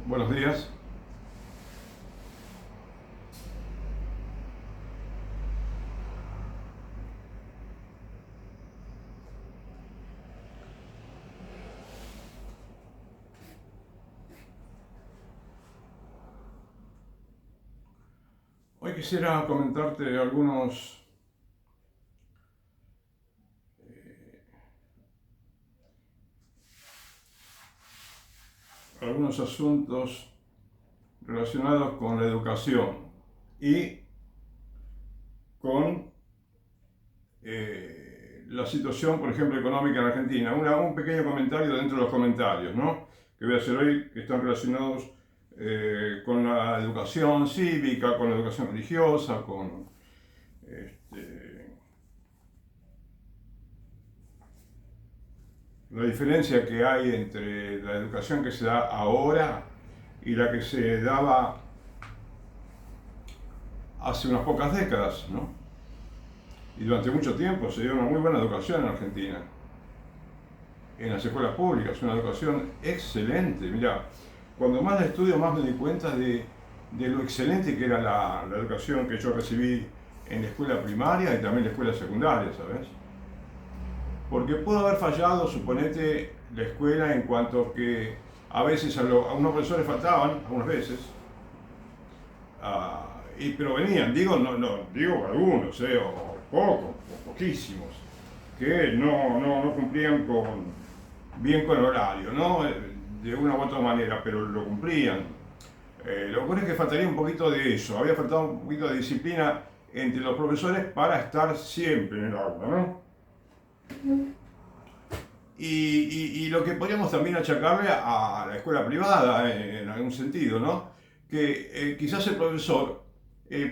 Buenos días. Hoy quisiera comentarte algunos asuntos relacionados con la educación y con la situación, por ejemplo, económica en Argentina. Un pequeño comentario dentro de los comentarios, ¿no? Que voy a hacer hoy, que están relacionados con la educación cívica, con la educación religiosa, con la diferencia que hay entre la educación que se da ahora y la que se daba hace unas pocas décadas, ¿no? Y durante mucho tiempo se dio una muy buena educación en Argentina, en las escuelas públicas, una educación excelente. Mira, cuando más la estudio, más me doy cuenta de lo excelente que era la educación que yo recibí en la escuela primaria y también en la escuela secundaria, ¿sabes? Porque pudo haber fallado, suponete, la escuela en cuanto que a veces a unos profesores faltaban, algunas veces, pero venían, digo algunos, o pocos, o poquísimos, que no cumplían bien con el horario, ¿no? De una u otra manera, pero lo cumplían. Lo que ocurre es que faltaría un poquito de eso, había faltado un poquito de disciplina entre los profesores para estar siempre en el aula, ¿no? Y lo que podríamos también achacarle a la escuela privada, en algún sentido, ¿no? Que quizás el profesor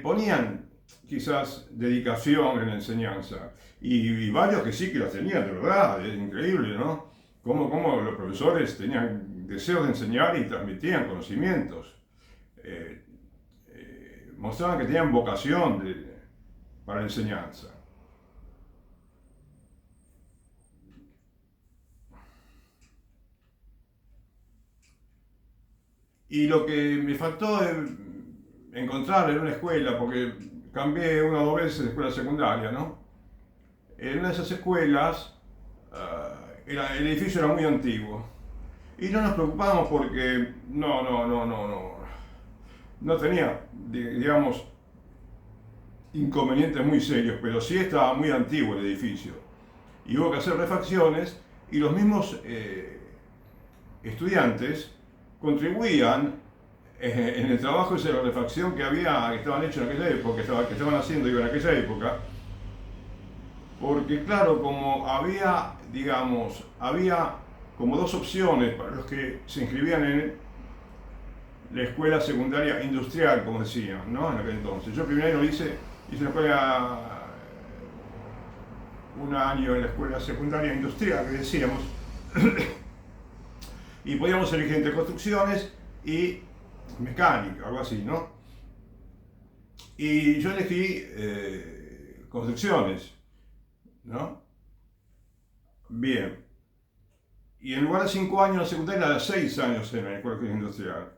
ponían quizás dedicación en la enseñanza, y varios que sí que las tenían, de verdad, es increíble, ¿no? Cómo los profesores tenían deseo de enseñar y transmitían conocimientos, eh, mostraban que tenían vocación para la enseñanza. Y lo que me faltó es encontrar en una escuela, porque cambié una o dos veces de escuela secundaria, ¿no? En una de esas escuelas, el edificio era muy antiguo. Y no nos preocupábamos porque no tenía, digamos, inconvenientes muy serios, pero sí estaba muy antiguo el edificio. Y hubo que hacer refacciones y los mismos estudiantes contribuían en el trabajo de la refacción que estaban hechos en aquella época, que estaban haciendo en aquella época, porque claro, como había como dos opciones para los que se inscribían en la escuela secundaria industrial, como decían, ¿no? En aquel entonces. Yo primero hice una escuela, un año en la escuela secundaria industrial, que decíamos, y podíamos elegir entre construcciones y mecánica, algo así, ¿no? Y yo elegí construcciones, ¿no? Bien. Y en lugar de 5 años en la secundaria, era 6 años en la escuela industrial.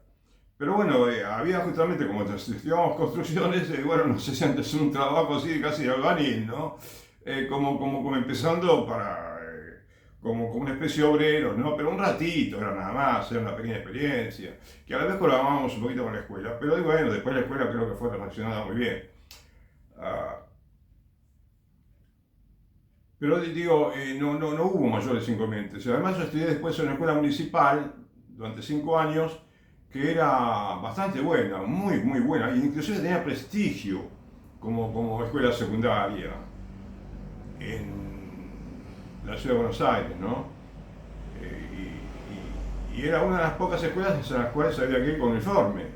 Pero bueno, había justamente, como estudiábamos construcciones, bueno, no sé si antes un trabajo así casi de albañil, ¿no? Como empezando como una especie de obrero, ¿no? Pero un ratito, era nada más, era una pequeña experiencia, que a la vez colaborábamos un poquito con la escuela. Pero bueno, después la escuela creo que fue refaccionada muy bien. Ah, pero digo, no hubo mayores inconvenientes. Además, yo estudié después en una escuela municipal durante 5 años que era bastante buena, muy buena, e inclusive tenía prestigio como escuela secundaria en la ciudad de Buenos Aires, ¿no? Y era una de las pocas escuelas en las cuales había que ir con uniforme,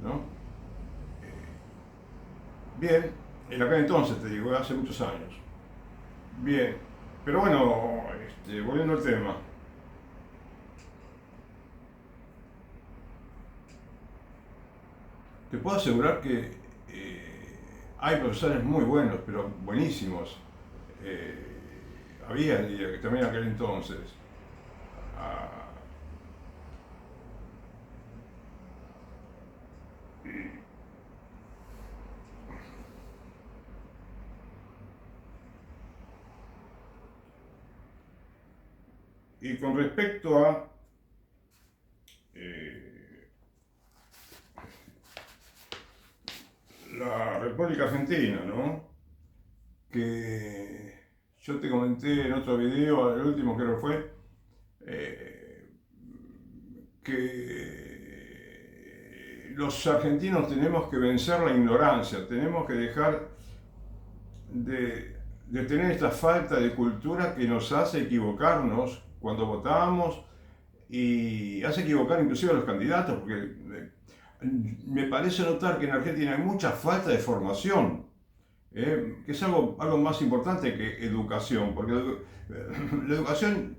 ¿no? Bien, en aquel entonces, te digo, hace muchos años. Bien, pero bueno, volviendo al tema, te puedo asegurar que hay profesores muy buenos, pero buenísimos. Eh, Había también en aquel entonces. Ah, Y con respecto a la República Argentina, ¿no? Que yo te comenté en otro video, el último creo que fue, que los argentinos tenemos que vencer la ignorancia, tenemos que dejar de tener esta falta de cultura que nos hace equivocarnos cuando votamos y hace equivocar inclusive a los candidatos, porque me parece notar que en Argentina hay mucha falta de formación, que es algo más importante que educación, porque la educación,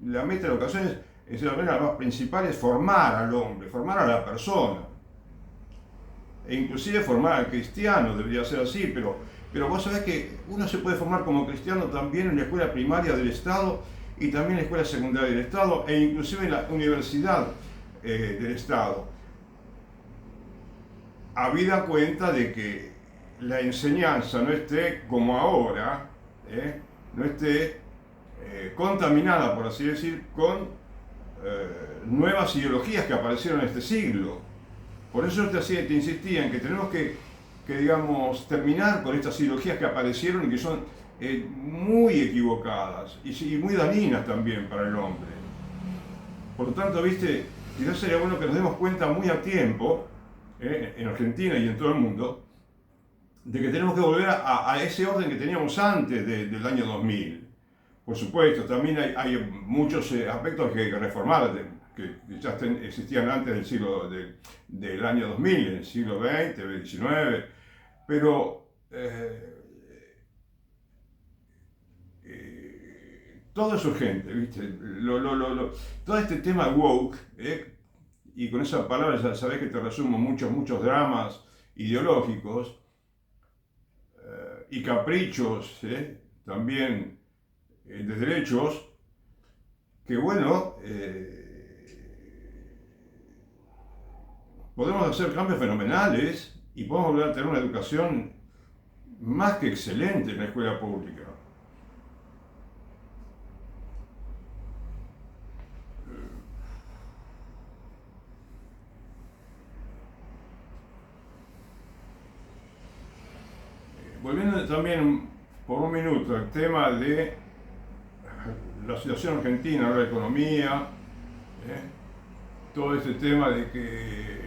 la meta de la educación es la manera más principal, es formar al hombre, formar a la persona, e inclusive formar al cristiano, debería ser así, pero vos sabés que uno se puede formar como cristiano también en la escuela primaria del Estado y también en la escuela secundaria del Estado e inclusive en la universidad del Estado. Habida cuenta de que la enseñanza no esté como ahora, no esté contaminada, por así decir, con nuevas ideologías que aparecieron en este siglo. Por eso te insistía en que tenemos que, digamos, terminar con estas ideologías que aparecieron y que son muy equivocadas y muy dañinas también para el hombre. Por lo tanto, viste, quizás sería bueno que nos demos cuenta muy a tiempo, en Argentina y en todo el mundo, de que tenemos que volver a ese orden que teníamos antes del año 2000. Por supuesto, también hay muchos aspectos que hay que reformar, que ya existían antes del año 2000, en el siglo XX, XIX, pero todo es urgente, ¿viste? Todo este tema woke, y con esa palabra ya sabés que te resumo muchos dramas ideológicos y caprichos, también de derechos, que bueno, podemos hacer cambios fenomenales y podemos volver a tener una educación más que excelente en la escuela pública. Volviendo también por un minuto al tema de la situación argentina, la economía, todo este tema de que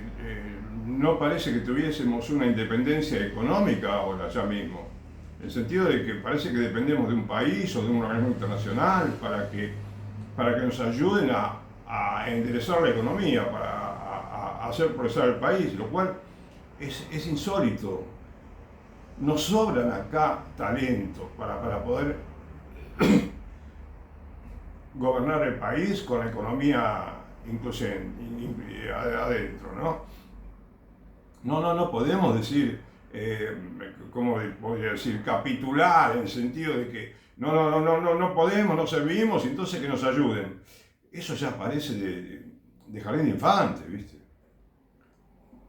no parece que tuviésemos una independencia económica ahora ya mismo, en el sentido de que parece que dependemos de un país o de un organismo internacional para que nos ayuden a enderezar la economía, a hacer progresar el país, lo cual es insólito. Nos sobran acá talentos para poder gobernar el país con la economía incluso adentro, ¿no? No podemos decir, ¿cómo podría decir? Capitular en el sentido de que no podemos, no servimos, entonces que nos ayuden. Eso ya parece de jardín de infante, ¿viste?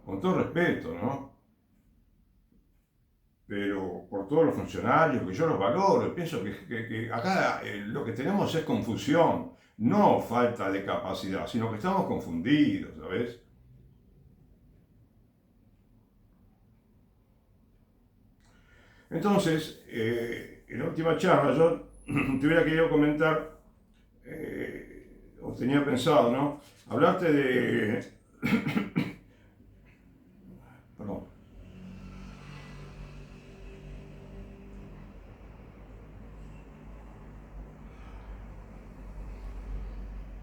Con todo respeto, ¿no? Pero por todos los funcionarios, que yo los valoro, pienso que acá lo que tenemos es confusión, no falta de capacidad, sino que estamos confundidos, ¿sabes? Entonces, en la última charla yo te hubiera querido comentar, o tenía pensado, ¿no? Hablarte de... Perdón.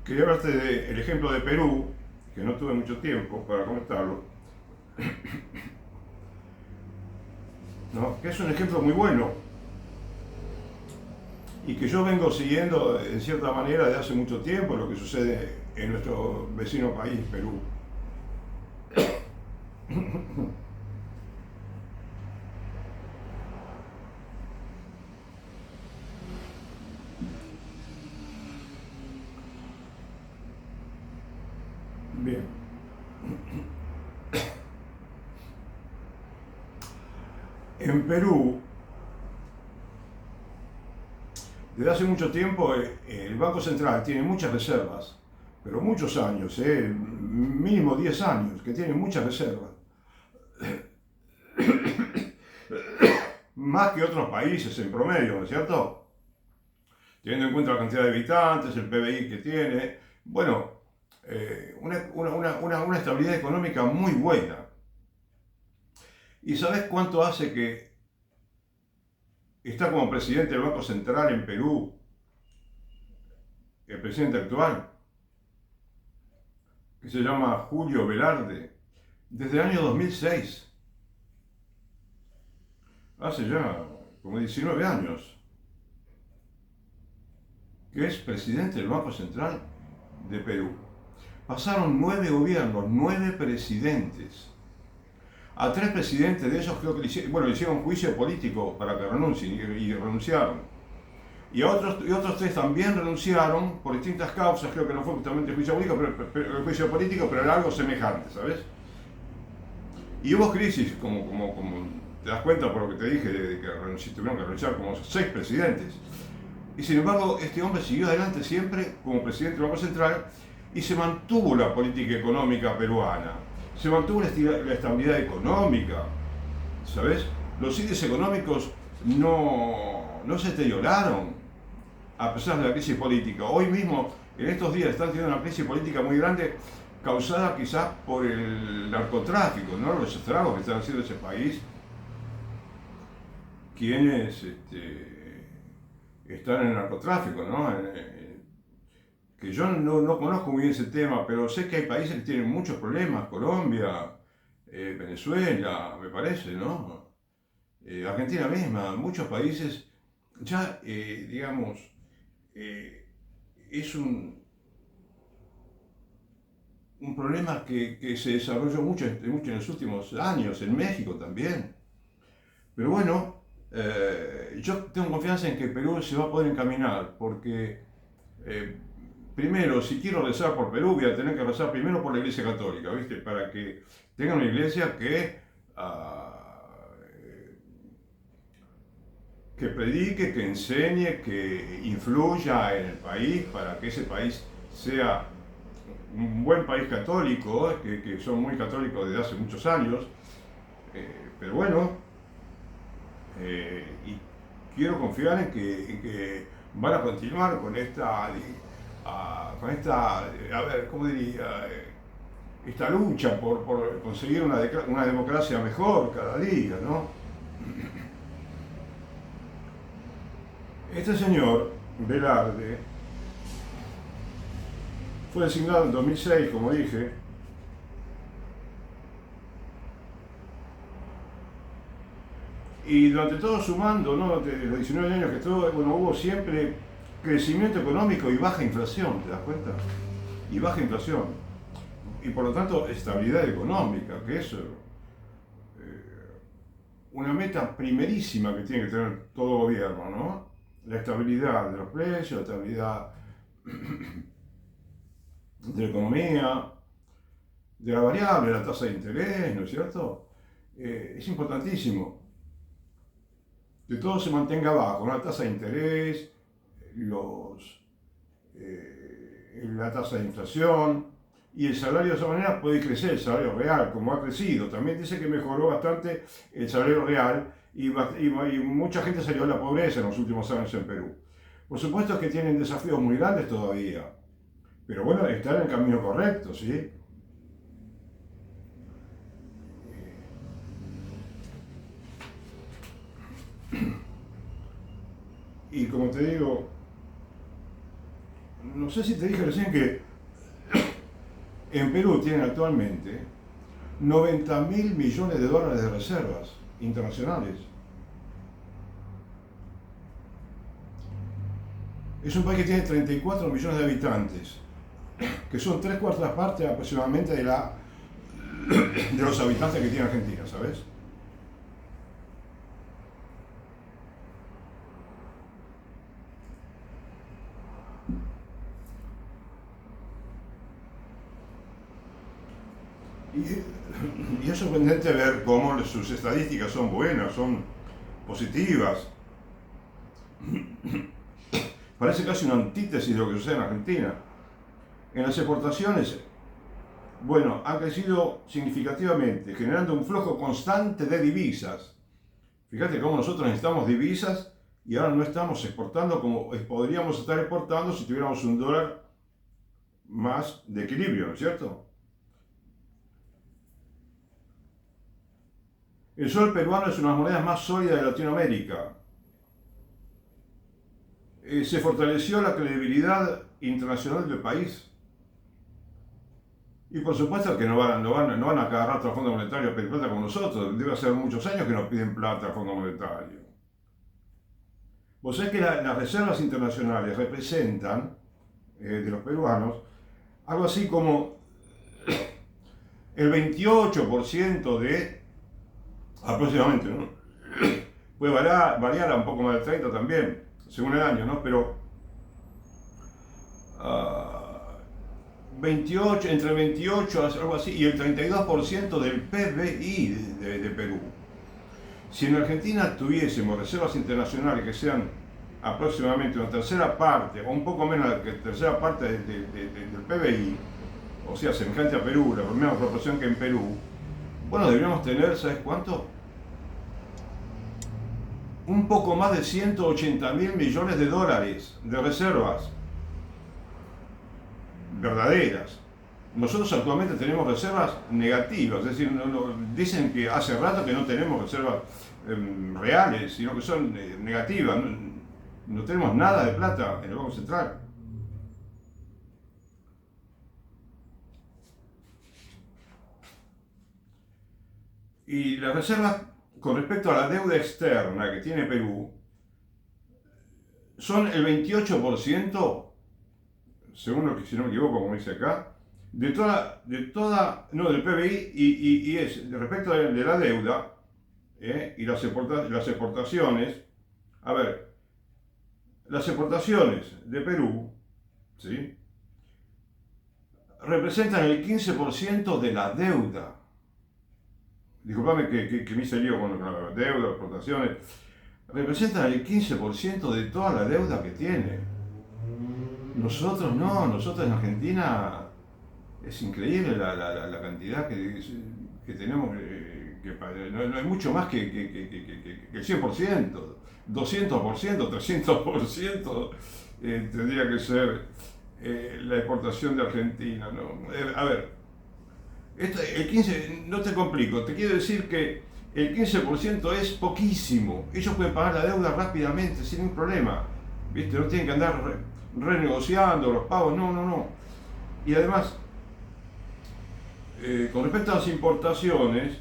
Quería hablarte del ejemplo de Perú, que no tuve mucho tiempo para comentarlo, ¿no? Que es un ejemplo muy bueno y que yo vengo siguiendo en cierta manera de hace mucho tiempo lo que sucede en nuestro vecino país, Perú. Bien. En Perú Desde hace mucho tiempo el Banco Central tiene muchas reservas, pero muchos años, mínimo 10 años, que tiene muchas reservas. Más que otros países en promedio, ¿no es cierto? Teniendo en cuenta la cantidad de habitantes, el PBI que tiene, bueno, una estabilidad económica muy buena. ¿Y sabes cuánto hace que está como presidente del Banco Central en Perú, el presidente actual, que se llama Julio Velarde? Desde el año 2006. Hace ya como 19 años, que es presidente del Banco Central de Perú. Pasaron 9 gobiernos, 9 presidentes. A 3 presidentes de ellos creo que le hicieron juicio político para que renuncien y renunciaron. Y otros 3 también renunciaron por distintas causas, creo que no fue justamente juicio político, pero era algo semejante, ¿sabes? Y hubo crisis, como te das cuenta por lo que te dije, de que tuvieron que renunciar como 6 presidentes. Y sin embargo, este hombre siguió adelante siempre como presidente del Banco Central y se mantuvo la política económica peruana. Se mantuvo la estabilidad económica, ¿sabes? Los índices económicos no se deterioraron a pesar de la crisis política. Hoy mismo, en estos días, están teniendo una crisis política muy grande causada quizás por el narcotráfico, ¿no? Los estragos que están haciendo ese país. Quienes están en el narcotráfico, ¿no? Que yo no conozco muy bien ese tema, pero sé que hay países que tienen muchos problemas, Colombia, Venezuela, me parece, ¿no? Argentina misma, muchos países, ya, digamos, es un problema que se desarrolló mucho en los últimos años, en México también. Pero bueno, yo tengo confianza en que Perú se va a poder encaminar, porque primero, si quiero rezar por Perú, voy a tener que rezar primero por la Iglesia Católica, ¿viste? Para que tenga una iglesia que predique, que enseñe, que influya en el país, para que ese país sea un buen país católico, que son muy católicos desde hace muchos años. Pero bueno, y quiero confiar en que van a continuar con esta ¿cómo diría? Esta lucha por conseguir una democracia mejor cada día, ¿no? Este señor, Velarde, fue designado en 2006, como dije, y durante todo su mando, ¿no? De los 19 años que estuvo, bueno, hubo siempre crecimiento económico y baja inflación, ¿te das cuenta? Y baja inflación. Y por lo tanto, estabilidad económica, que es una meta primerísima que tiene que tener todo gobierno, ¿no? La estabilidad de los precios, la estabilidad de la economía, de la variable, la tasa de interés, ¿no es cierto? Es importantísimo que todo se mantenga bajo, ¿no? La tasa de interés, la tasa de inflación, y el salario de esa manera puede crecer, el salario real, como ha crecido. También dice que mejoró bastante el salario real y mucha gente salió de la pobreza en los últimos años en Perú. Por supuesto que tienen desafíos muy grandes todavía, pero bueno, están en el camino correcto, ¿sí? Y como te digo, no sé si te dije recién que en Perú tienen actualmente 90.000 millones de dólares de reservas internacionales. Es un país que tiene 34 millones de habitantes, que son 3/4 partes aproximadamente de los habitantes que tiene Argentina, ¿sabes? Y es sorprendente ver cómo sus estadísticas son buenas, son positivas. parece casi una antítesis de lo que sucede en Argentina. En las exportaciones, bueno, han crecido significativamente, generando un flujo constante de divisas. Fíjate cómo nosotros necesitamos divisas y ahora no estamos exportando como podríamos estar exportando si tuviéramos un dólar más de equilibrio, ¿no es cierto? El sol peruano es una de las monedas más sólidas de Latinoamérica. Se fortaleció la credibilidad internacional del país. Y por supuesto que no van a cada rato al Fondo Monetario a pedir plata con nosotros. Debe hacer muchos años que nos piden plata al Fondo Monetario. Vos sabés que las reservas internacionales representan, de los peruanos, algo así como el 28% de, aproximadamente, ¿no? Puede variar a un poco más del 30 también, según el año, ¿no? Pero 28, entre 28, algo así, y el 32% del PBI de Perú. Si en Argentina tuviésemos reservas internacionales que sean aproximadamente una tercera parte, o un poco menos de la tercera parte del PBI, o sea, semejante a Perú, la misma proporción que en Perú, bueno, deberíamos tener, ¿sabes cuánto? Un poco más de 180.000 millones de dólares de reservas verdaderas. Nosotros actualmente tenemos reservas negativas, es decir, dicen que hace rato que no tenemos reservas reales, sino que son negativas. No tenemos nada de plata en el Banco Central. Y las reservas con respecto a la deuda externa que tiene Perú son el 28%, según lo que, si no me equivoco, como dice acá, del PBI y es respecto de la deuda y las exportaciones. A ver, las exportaciones de Perú, ¿sí?, representan el 15% de la deuda. Disculpame que me hice lío con la deuda, exportaciones. Representan el 15% de toda la deuda que tiene. Nosotros no, nosotros en Argentina es increíble la cantidad que tenemos, no hay mucho más que el 100%, 200%, 300% tendría que ser la exportación de Argentina, ¿no? A ver, el 15, no te complico, te quiero decir que el 15% es poquísimo. Ellos pueden pagar la deuda rápidamente, sin ningún problema. ¿Viste? No tienen que andar renegociando los pagos, no. Y además, con respecto a las importaciones,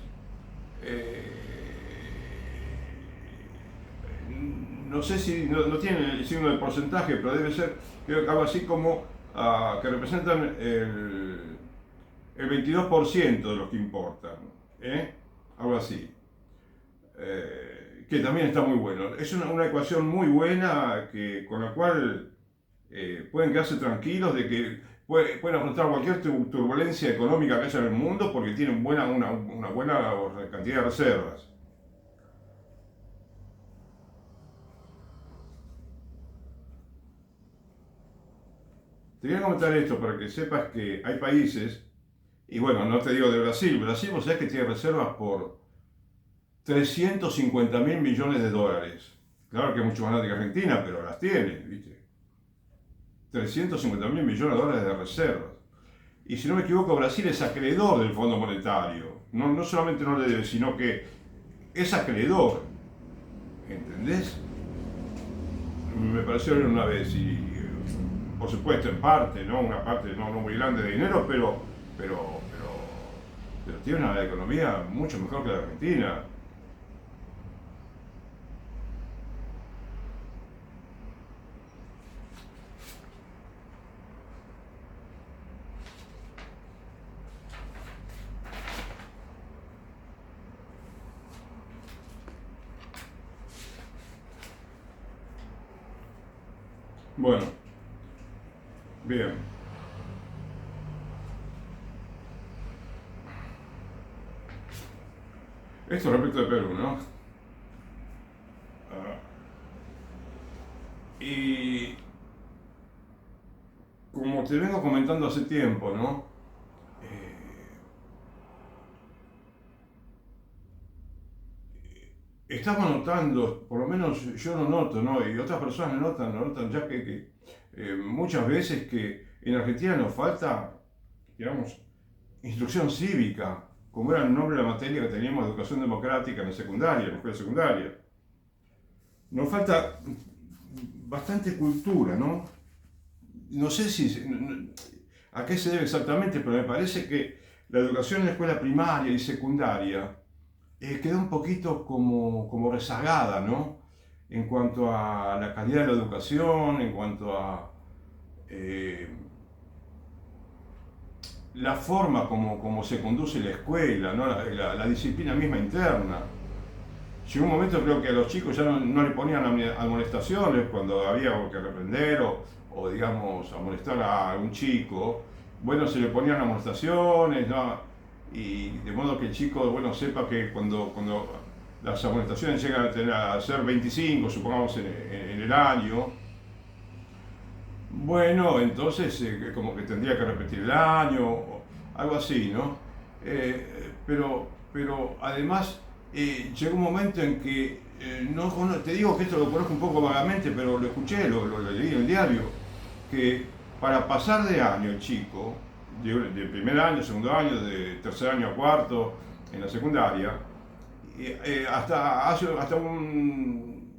no sé si no tienen el signo de porcentaje, pero debe ser, creo que algo así como que representan el 22% de los que importan, algo así, que también está muy bueno. Es una ecuación muy buena con la cual pueden quedarse tranquilos de que pueden afrontar cualquier turbulencia económica que haya en el mundo porque tienen una buena cantidad de reservas. Te voy a comentar esto para que sepas que hay países, y bueno, no te digo de Brasil, vos sabés que tiene reservas por 350.000 millones de dólares. Claro que es mucho más grande que Argentina, pero las tiene, ¿viste? 350.000 millones de dólares de reservas. Y si no me equivoco, Brasil es acreedor del Fondo Monetario. No solamente no le debe, sino que es acreedor. ¿Entendés? Me pareció ver una vez y, por supuesto, en parte, ¿no? Una parte no muy grande de dinero, pero tiene una economía mucho mejor que la Argentina. Bueno, bien. Esto respecto de Perú, ¿no? Y te vengo comentando hace tiempo, ¿no? Estamos notando, por lo menos yo lo noto, ¿no? Y otras personas lo notan ya que muchas veces que en Argentina nos falta, digamos, instrucción cívica, como era el nombre de la materia que teníamos, educación democrática en la secundaria, en la escuela secundaria. Nos falta bastante cultura, ¿no? No sé a qué se debe exactamente, pero me parece que la educación en la escuela primaria y secundaria quedó un poquito como rezagada, ¿no? En cuanto a la calidad de la educación, en cuanto a eh, la forma como se conduce la escuela, ¿no? La disciplina misma interna. Llegó un momento, creo que a los chicos ya no le ponían amonestaciones cuando había algo que reprender o digamos amonestar a un chico. Bueno, se le ponían amonestaciones, ¿no? Y de modo que el chico, bueno, sepa que cuando las amonestaciones llegan a ser 25, supongamos en el año, bueno, entonces como que tendría que repetir el año, o algo así, ¿no? Pero además llegó un momento en que, te digo que esto lo conozco un poco vagamente, pero lo escuché, lo leí en el diario, que para pasar de año el chico, de primer año, segundo año, de tercer año a cuarto, en la secundaria, hasta un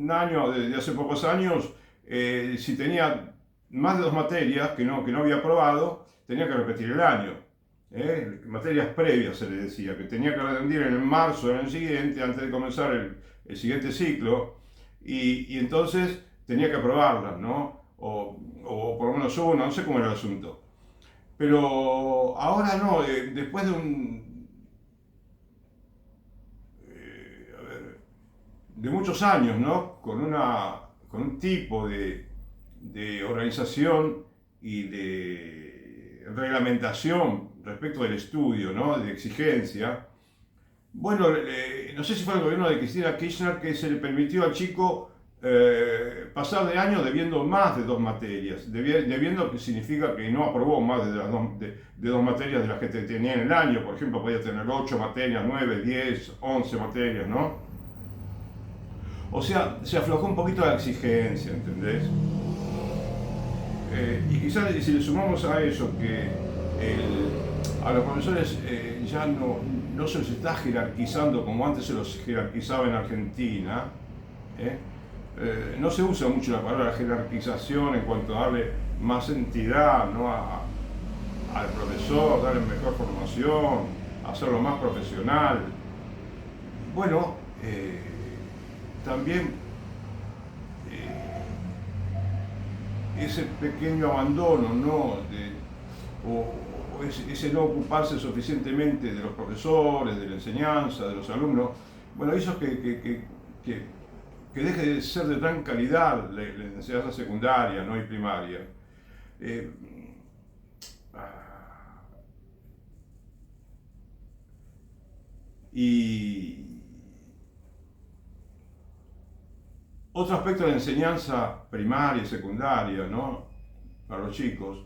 año, de hace pocos años, si tenía más de 2 materias que no había aprobado, tenía que repetir el año. Materias previas se le decía, que tenía que rendir en marzo del año siguiente, antes de comenzar el siguiente ciclo, y entonces tenía que aprobarlas, ¿no? O por lo menos uno, no sé cómo era el asunto. Pero ahora no, después de muchos años, ¿no? Con un tipo de organización y de reglamentación respecto del estudio, ¿no? De exigencia. Bueno, no sé si fue el gobierno de Cristina Kirchner que se le permitió al chico pasar de año debiendo más de 2 materias, debiendo que significa que no aprobó más de 2 materias de las que tenía en el año. Por ejemplo, podía tener 8 materias, 9, 10, 11 materias, ¿no? O sea, se aflojó un poquito la exigencia, ¿entendés? Y quizás si le sumamos a eso que a los profesores ya no se los está jerarquizando como antes se los jerarquizaba en Argentina, no se usa mucho la palabra jerarquización en cuanto a darle más entidad, ¿no? al profesor, darle mejor formación, hacerlo más profesional. Bueno, también ese pequeño abandono, ¿no? O ese no ocuparse suficientemente de los profesores, de la enseñanza, de los alumnos, bueno, hizo que deje de ser de gran calidad la enseñanza secundaria, ¿no? Y primaria. Y otro aspecto de la enseñanza primaria y secundaria, ¿no? Para los chicos,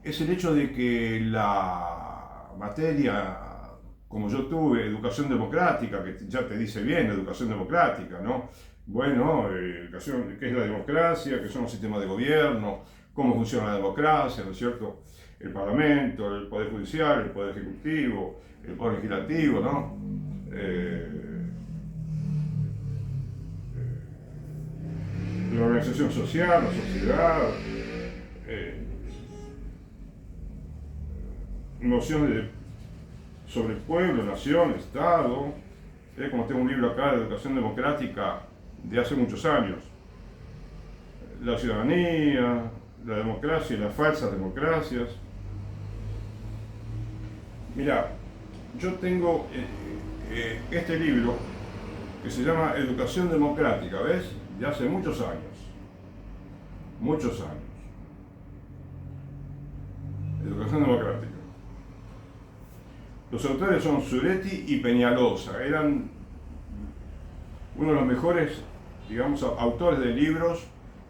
es el hecho de que la materia, como yo tuve, educación democrática, que ya te dice bien, educación democrática, ¿no? Bueno, educación, ¿qué es la democracia? ¿Qué son los sistemas de gobierno? ¿Cómo funciona la democracia? ¿No es cierto? El Parlamento, el Poder Judicial, el Poder Ejecutivo, el Poder Legislativo, ¿no? La organización social, la sociedad, nociones sobre el pueblo, nación, Estado, como tengo un libro acá de educación democrática de hace muchos años, la ciudadanía, la democracia y las falsas democracias. Mira, yo tengo este libro que se llama Educación Democrática, ¿ves? De hace muchos años. Muchos años. Educación Democrática. Los autores son Zuretti y Peñalosa. Eran uno de los mejores, digamos, autores de libros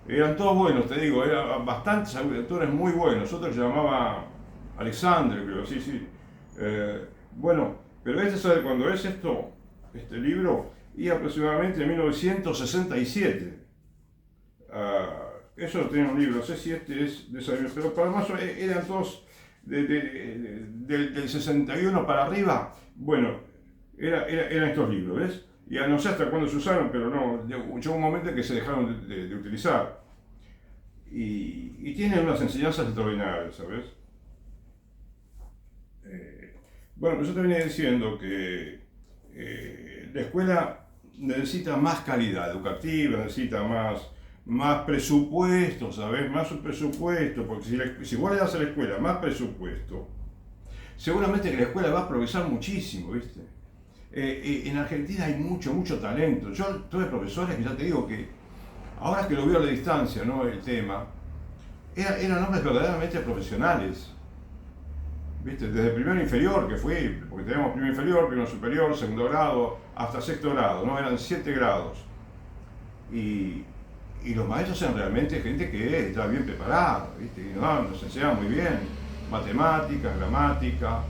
Eran todos buenos, te digo, eran bastantes autores muy buenos. Otro se llamaba Alexander, creo, sí, sí. Bueno, pero este sabe cuándo es esto, este libro, y aproximadamente en 1967. Eso tenía un libro, no sé si este es de esa época, pero para más eran todos del 61 para arriba. Bueno, eran estos libros, ¿ves? Y no sé hasta cuándo se usaron, pero no, llegó un momento en que se dejaron de utilizar. Y tienen unas enseñanzas extraordinarias, ¿sabes? Bueno, pues yo te venía diciendo que la escuela necesita más calidad educativa, necesita más presupuesto, ¿sabes? Más presupuesto, porque si vos le das a la escuela más presupuesto, seguramente que la escuela va a progresar muchísimo, ¿viste? En Argentina hay mucho talento. Yo tuve profesores que ya te digo que, ahora que lo veo a la distancia, ¿no? El tema, eran hombres verdaderamente profesionales. ¿Viste? Desde primero inferior, que fui, porque teníamos primero inferior, primero superior, segundo grado, hasta sexto grado, ¿no? Eran 7 grados. Y, y los maestros eran realmente gente que estaba bien preparada, ¿viste? Y nos enseñaban muy bien matemáticas, gramática,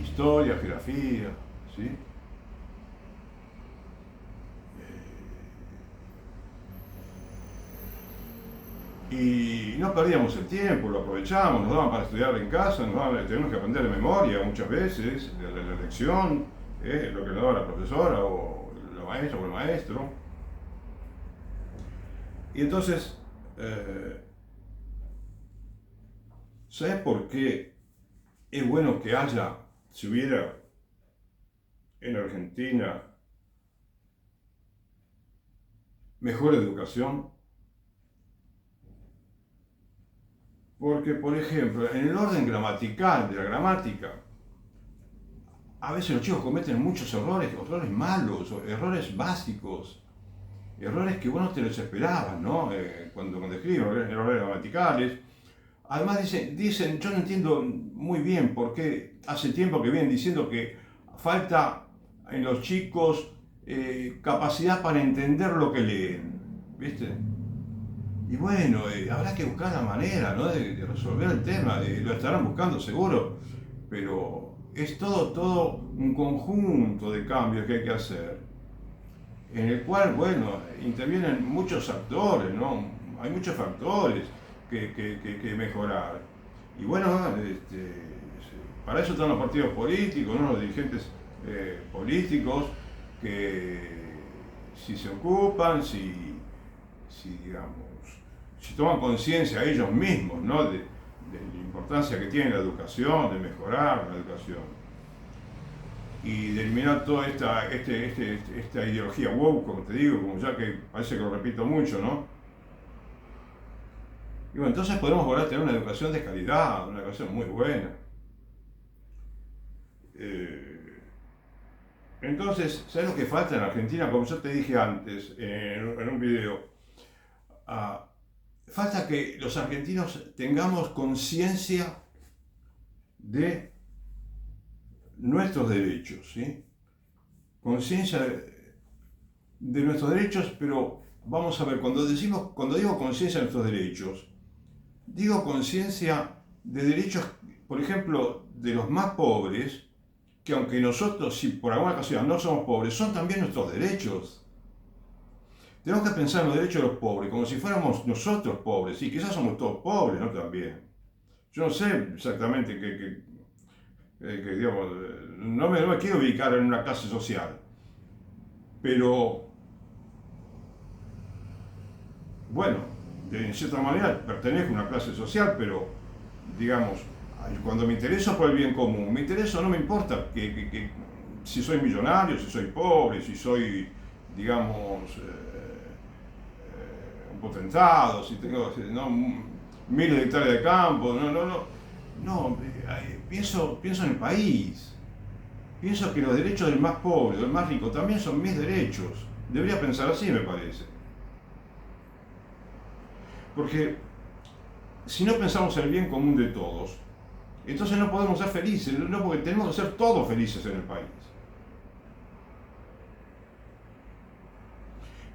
historia, geografía, ¿sí? Y no perdíamos el tiempo, lo aprovechábamos, nos daban para estudiar en casa, teníamos que aprender de memoria muchas veces, de la lección, lo que nos daba la profesora o la maestra o el maestro. Y entonces, eh, ¿sabes por qué es bueno que si hubiera en Argentina mejor educación? Porque, por ejemplo, en el orden gramatical de la gramática, a veces los chicos cometen muchos errores malos, errores básicos, errores que vos no te los esperabas, ¿no? Cuando escriben errores gramaticales. Además dicen, yo no entiendo muy bien por qué hace tiempo que vienen diciendo que falta en los chicos capacidad para entender lo que leen, ¿viste? Y bueno, habrá que buscar la manera, ¿no? de resolver el tema, lo estarán buscando seguro, pero es todo un conjunto de cambios que hay que hacer, en el cual, bueno, intervienen muchos actores, ¿no? Hay muchos factores que mejorar. Y bueno, para eso están los partidos políticos, ¿no? Los dirigentes políticos que si se ocupan, digamos, si toman conciencia ellos mismos, ¿no? de la importancia que tiene la educación, de mejorar la educación y de eliminar toda esta ideología woke, como te digo, como ya que parece que lo repito mucho, ¿no? Y bueno, entonces podemos volver a tener una educación de calidad, una educación muy buena. Entonces, ¿sabes lo que falta en Argentina? Como yo te dije antes en un video, falta que los argentinos tengamos conciencia de nuestros derechos, ¿sí? Conciencia de nuestros derechos, pero vamos a ver, cuando digo conciencia de nuestros derechos, digo conciencia de derechos, por ejemplo, de los más pobres, que aunque nosotros, si por alguna ocasión no somos pobres, son también nuestros derechos. Tenemos que pensar en los derechos de los pobres, como si fuéramos nosotros pobres, y quizás somos todos pobres, ¿no? También. Yo no sé exactamente digamos, no me quiero ubicar en una clase social, pero bueno, de cierta manera pertenezco a una clase social, pero digamos, cuando me intereso por el bien común, me interesa, no me importa si soy millonario, si soy pobre, si soy, digamos, un potentado, si tengo, ¿no? Miles de hectáreas de campo, no, pienso en el país. Pienso que los derechos del más pobre, del más rico, también son mis derechos. Debería pensar así, me parece. Porque si no pensamos en el bien común de todos, entonces no podemos ser felices, no, porque tenemos que ser todos felices en el país.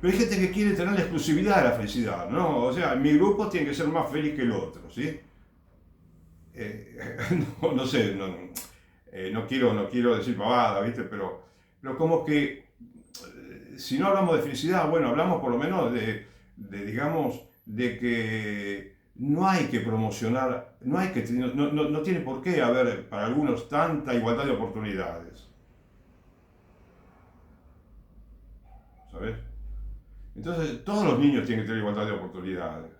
Pero hay gente que quiere tener la exclusividad de la felicidad, ¿no? O sea, mi grupo tiene que ser más feliz que el otro, ¿sí? No sé, no quiero decir pavada, ¿viste? Pero como que si no hablamos de felicidad, bueno, hablamos por lo menos digamos, de que no hay que promocionar, no tiene por qué haber para algunos tanta igualdad de oportunidades, ¿sabes? Entonces, todos los niños tienen que tener igualdad de oportunidades.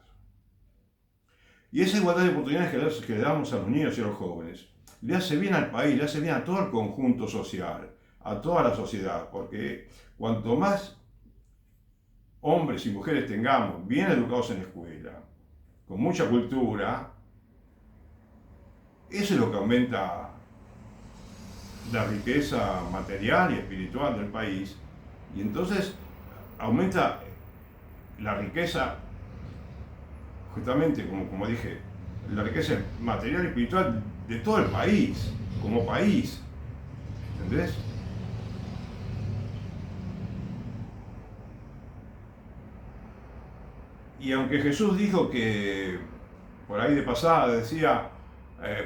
Y esa igualdad de oportunidades que le damos a los niños y a los jóvenes, le hace bien al país, le hace bien a todo el conjunto social, a toda la sociedad, porque cuanto más hombres y mujeres tengamos bien educados en la escuela, con mucha cultura, eso es lo que aumenta la riqueza material y espiritual del país, y entonces aumenta la riqueza, justamente como dije, la riqueza material y espiritual de todo el país, como país, ¿entendés? Y aunque Jesús dijo que, por ahí de pasada decía,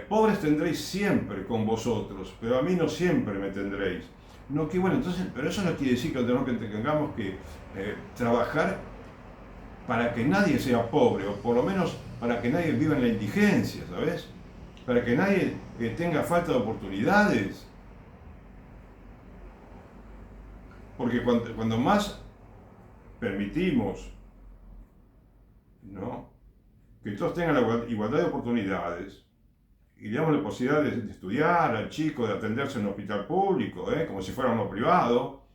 pobres tendréis siempre con vosotros, pero a mí no siempre me tendréis. No, que bueno, entonces, pero eso no quiere decir que tengamos que trabajar para que nadie sea pobre, o por lo menos para que nadie viva en la indigencia, ¿sabes? Para que nadie tenga falta de oportunidades. Porque cuando más permitimos, ¿no?, que todos tengan la igualdad de oportunidades, y le damos la posibilidad de estudiar al chico, de atenderse en un hospital público, como si fuera uno privado,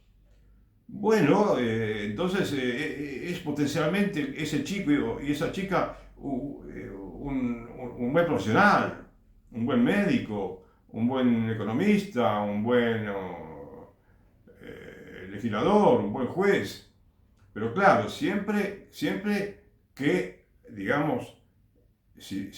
bueno, entonces es potencialmente ese chico y esa chica un buen profesional, un buen médico, un buen economista, un buen legislador, un buen juez. Pero claro, siempre que, digamos, si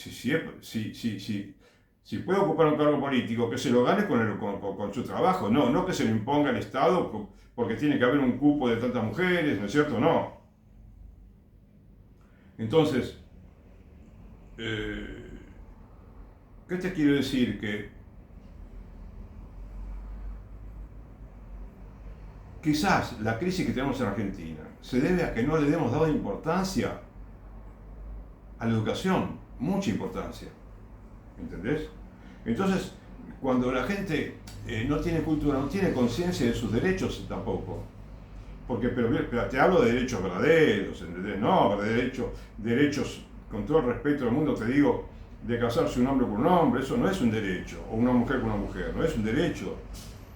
puede ocupar un cargo político, que se lo gane con su trabajo, no que se lo imponga el Estado porque tiene que haber un cupo de tantas mujeres, ¿no es cierto? No. Entonces, ¿qué te quiero decir? Que quizás la crisis que tenemos en Argentina se debe a que no le hemos dado importancia a la educación, mucha importancia, ¿entendés? Entonces, cuando la gente no tiene cultura, no tiene conciencia de sus derechos tampoco, porque pero te hablo de derechos verdaderos, ¿entendés? No, derechos con todo el respeto del mundo, te digo, de casarse un hombre con un hombre, eso no es un derecho, o una mujer con una mujer, no es un derecho,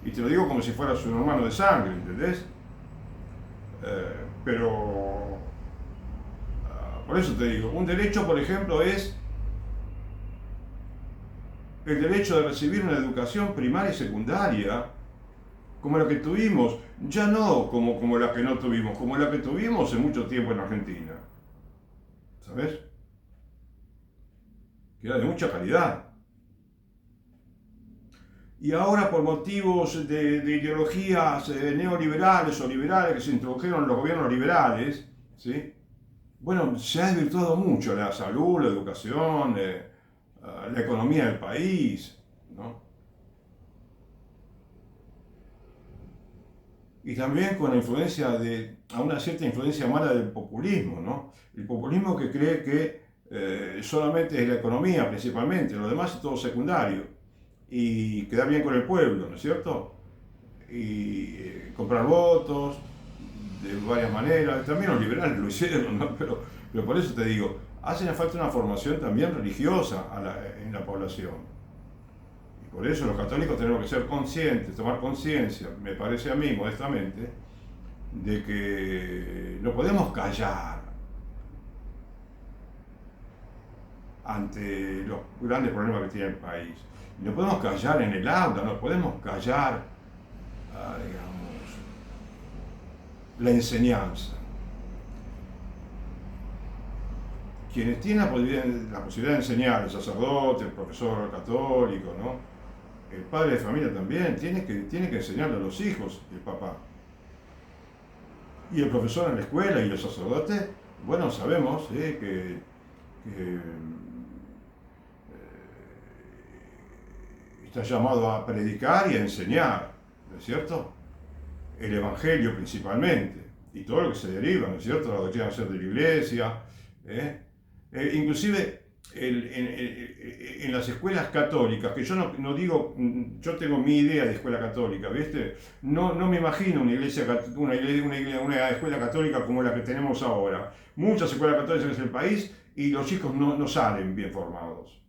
y te lo digo como si fueras un hermano de sangre, ¿entendés? Pero por eso te digo, un derecho, por ejemplo, es el derecho de recibir una educación primaria y secundaria, como la que tuvimos, ya no como la que no tuvimos, como la que tuvimos en mucho tiempo en Argentina, ¿sabes? Que era de mucha calidad. Y ahora por motivos de ideologías neoliberales o liberales que se introdujeron en los gobiernos liberales, ¿sí? Bueno, se ha desvirtuado mucho la salud, la educación, la economía del país, ¿no? Y también con la influencia a una cierta influencia mala del populismo, ¿no? El populismo que cree que solamente es la economía principalmente, lo demás es todo secundario. Y quedar bien con el pueblo, ¿no es cierto? Y comprar votos de varias maneras. También los liberales lo hicieron, ¿no? Pero por eso te digo, hace falta una formación también religiosa en la población. Y por eso los católicos tenemos que ser conscientes, tomar conciencia, me parece a mí, modestamente, de que no podemos callar ante los grandes problemas que tiene el país. No podemos callar en el aula, no podemos callar, digamos, la enseñanza. Quienes tienen la posibilidad de enseñar, el sacerdote, el profesor católico, ¿no?, el padre de familia también, tiene que enseñarle a los hijos, el papá. Y el profesor en la escuela y el sacerdote, bueno, sabemos que está llamado a predicar y a enseñar, ¿no es cierto? El Evangelio principalmente, y todo lo que se deriva, ¿no es cierto? La doctrina de la Iglesia, ¿eh? Inclusive en las escuelas católicas, que yo no digo, yo tengo mi idea de escuela católica, ¿viste? No me imagino una escuela católica como la que tenemos ahora. Muchas escuelas católicas en el país y los chicos no salen bien formados.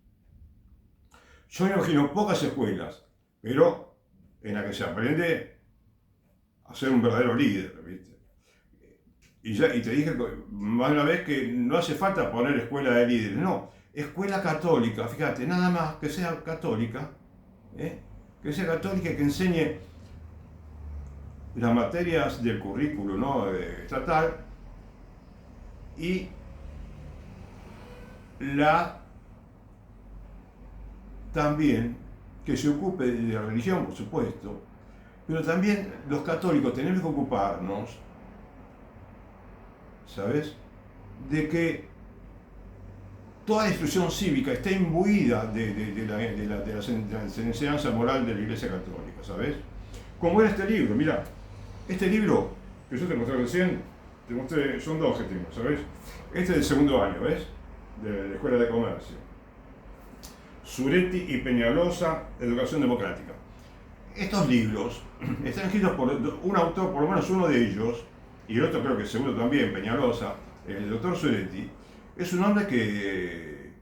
Yo me imagino pocas escuelas, pero en las que se aprende a ser un verdadero líder, ¿viste? Y te dije más de una vez que no hace falta poner escuela de líderes, no, escuela católica, fíjate, nada más que sea católica, que sea católica y que enseñe las materias del currículo, ¿no? Estatal y también que se ocupe de la religión, por supuesto, pero también los católicos tenemos que ocuparnos, ¿sabes?, de que toda la instrucción cívica está imbuida de la enseñanza moral de la Iglesia Católica, ¿sabes? Como era este libro, mira, este libro que yo te mostré recién, son dos que tengo, ¿sabes? Este es del segundo año, ¿ves? De la Escuela de Comercio. Suretti y Peñalosa, Educación Democrática. Estos libros están escritos por un autor, por lo menos uno de ellos, y el otro creo que seguro también, Peñalosa, el doctor Suretti, es un hombre que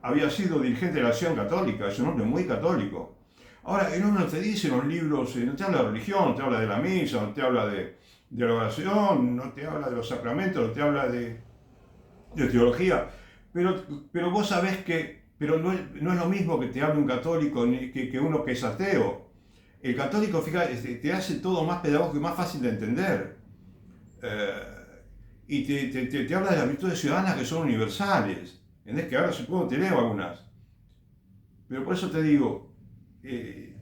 había sido dirigente de la Acción Católica, es un hombre muy católico. Ahora, él no te dice en los libros, no te habla de religión, no te habla de la misa, no te habla de la oración, no te habla de los sacramentos, no te habla de teología, pero vos sabés que no es lo mismo que te hable un católico que uno que es ateo. El católico, fíjate, te hace todo más pedagógico y más fácil de entender. Y te habla de las virtudes ciudadanas que son universales. ¿Entendés? Que ahora supongo te leo algunas. Pero por eso te digo, se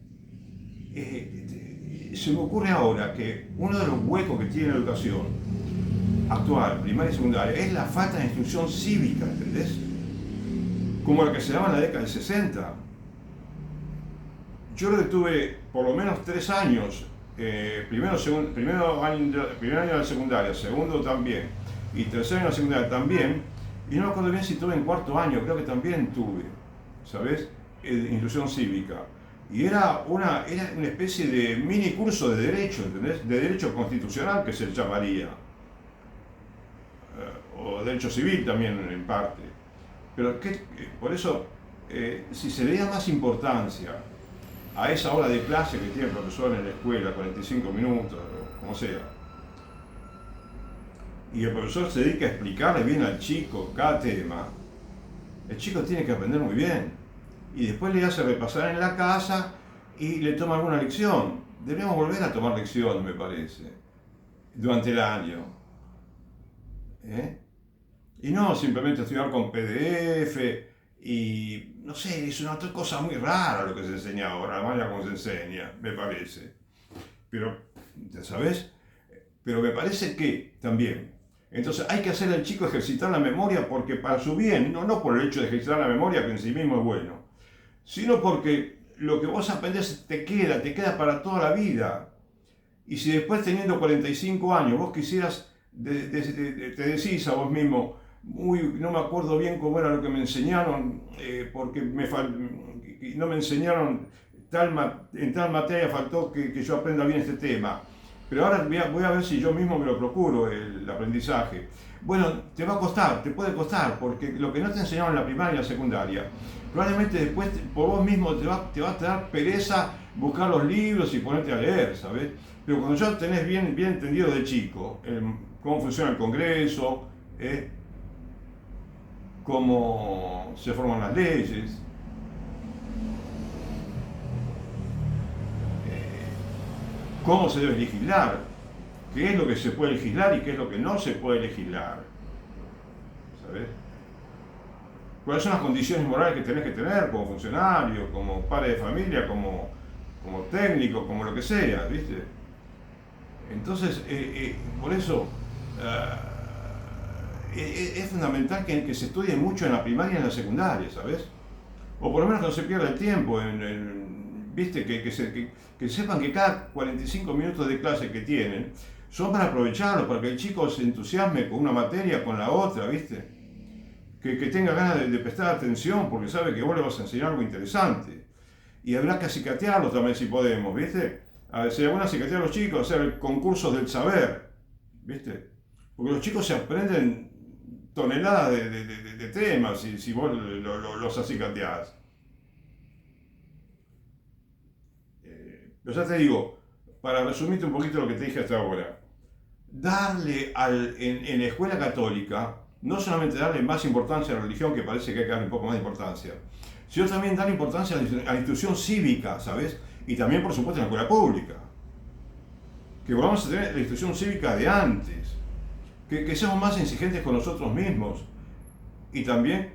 me ocurre ahora que uno de los huecos que tiene la educación actual, primaria y secundaria, es la falta de instrucción cívica, ¿entendés? Como la que se daba en la década del 60. Yo lo que tuve por lo menos 3 años, primer año de la secundaria, segundo también, y tercer año de la secundaria también, y no me acuerdo bien si tuve en cuarto año, creo que también tuve, ¿sabes? Instrucción cívica. Y era una especie de mini curso de derecho, ¿entendés? De derecho constitucional que se llamaría, o derecho civil también en parte. Pero por eso, si se le da más importancia a esa hora de clase que tiene el profesor en la escuela, 45 minutos, o como sea, y el profesor se dedica a explicarle bien al chico cada tema, el chico tiene que aprender muy bien. Y después le hace repasar en la casa y le toma alguna lección. Debemos volver a tomar lecciones, me parece, durante el año. Y no simplemente estudiar con PDF y, no sé, es una cosa muy rara lo que se enseña ahora, la manera como se enseña, me parece. Pero, ¿sabes? Pero me parece que también, entonces hay que hacer al chico ejercitar la memoria porque para su bien, no por el hecho de ejercitar la memoria que en sí mismo es bueno, sino porque lo que vos aprendés te queda para toda la vida. Y si después teniendo 45 años vos quisieras, te decís a vos mismo, no me acuerdo bien cómo era lo que me enseñaron, porque no me enseñaron, en tal materia faltó que yo aprenda bien este tema. Pero ahora voy a ver si yo mismo me lo procuro, el aprendizaje. Bueno, te va a costar, te puede costar, porque lo que no te enseñaron en la primaria y la secundaria, probablemente después por vos mismo te va a dar pereza buscar los libros y ponerte a leer, ¿sabes? Pero cuando ya tenés bien entendido de chico cómo funciona el Congreso, cómo se forman las leyes, cómo se debe legislar, qué es lo que se puede legislar y qué es lo que no se puede legislar, ¿sabes? ¿Cuáles son las condiciones morales que tenés que tener como funcionario, como padre de familia, como técnico, como lo que sea, ¿viste? Entonces, por eso es fundamental que se estudie mucho en la primaria y en la secundaria, ¿sabes? O por lo menos que no se pierda el tiempo, ¿viste? Que sepan que cada 45 minutos de clase que tienen son para aprovecharlo, para que el chico se entusiasme con una materia, con la otra, ¿viste? Que tenga ganas de prestar atención porque sabe que vos le vas a enseñar algo interesante. Y habrá que acicatearlos también si podemos, ¿viste? A ver, sería bueno acicatear a los chicos, hacer concursos del saber, ¿viste? Porque los chicos se aprenden toneladas de temas si vos los acicateás. Pero ya te digo, para resumirte un poquito lo que te dije hasta ahora, darle en la escuela católica, no solamente darle más importancia a la religión, que parece que hay que darle un poco más de importancia, sino también darle importancia a la institución cívica, ¿sabes? Y también, por supuesto, en la escuela pública. Que volvamos a tener la institución cívica de antes, que seamos más exigentes con nosotros mismos y también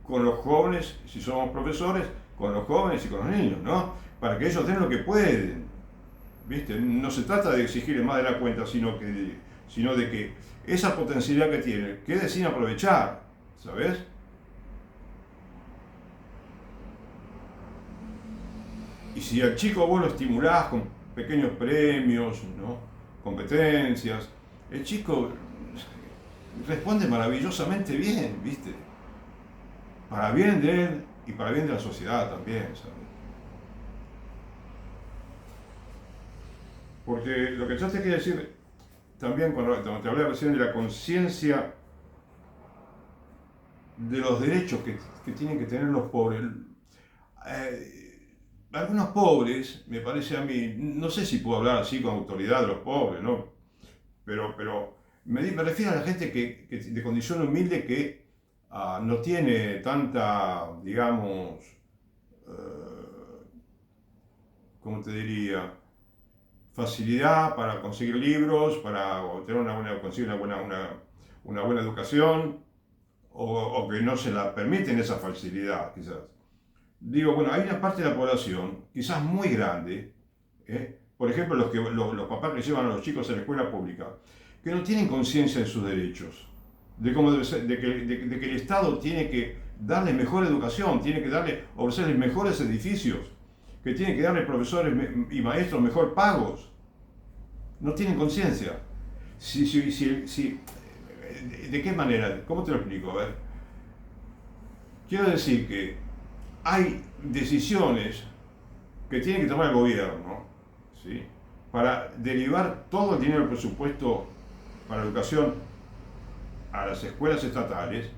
con los jóvenes, si somos profesores, con los jóvenes y con los niños, ¿no? Para que ellos den lo que pueden, ¿viste? No se trata de exigirles más de la cuenta, sino de que esa potencialidad que tienen quede sin aprovechar, ¿sabes? Y si al chico vos lo estimulás con pequeños premios, ¿no? Competencias, el chico responde maravillosamente bien, ¿viste? Para bien de él y para bien de la sociedad también, ¿sabes? Porque lo que yo te quiero decir también cuando te hablé recién de la conciencia de los derechos que tienen que tener los pobres. Algunos pobres, me parece a mí, no sé si puedo hablar así con autoridad de los pobres, ¿no? Pero me refiero a la gente que de condición humilde que no tiene tanta, digamos, ¿cómo te diría? Facilidad para conseguir libros, para tener conseguir una buena educación, o que no se la permiten esa facilidad, quizás. Digo, bueno, hay una parte de la población, quizás muy grande, por ejemplo, los papás que llevan a los chicos a la escuela pública, que no tienen conciencia de sus derechos, de cómo debe ser, de que el Estado tiene que darles mejor educación, tiene que ofrecerles mejores edificios, que tiene que darle profesores y maestros mejor pagos. No tienen conciencia. ¿De qué manera? ¿Cómo te lo explico? A ver. Quiero decir que hay decisiones que tiene que tomar el gobierno, ¿sí? Para derivar todo el dinero del presupuesto para la educación a las escuelas estatales,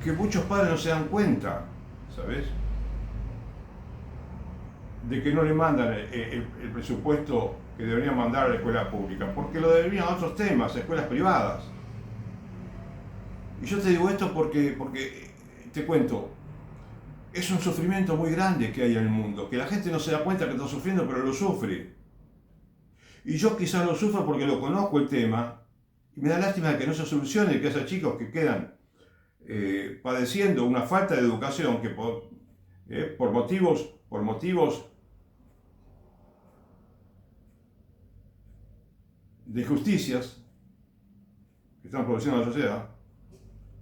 que muchos padres no se dan cuenta, ¿sabes? De que no le mandan el presupuesto que deberían mandar a la escuela pública, porque lo deberían a otros temas, a escuelas privadas. Y yo te digo esto porque te cuento, es un sufrimiento muy grande que hay en el mundo, que la gente no se da cuenta que está sufriendo, pero lo sufre. Y yo quizás lo sufro porque lo conozco el tema, y me da lástima de que no se solucione, que haya chicos que quedan padeciendo una falta de educación que por motivos de injusticias que están produciendo en la sociedad,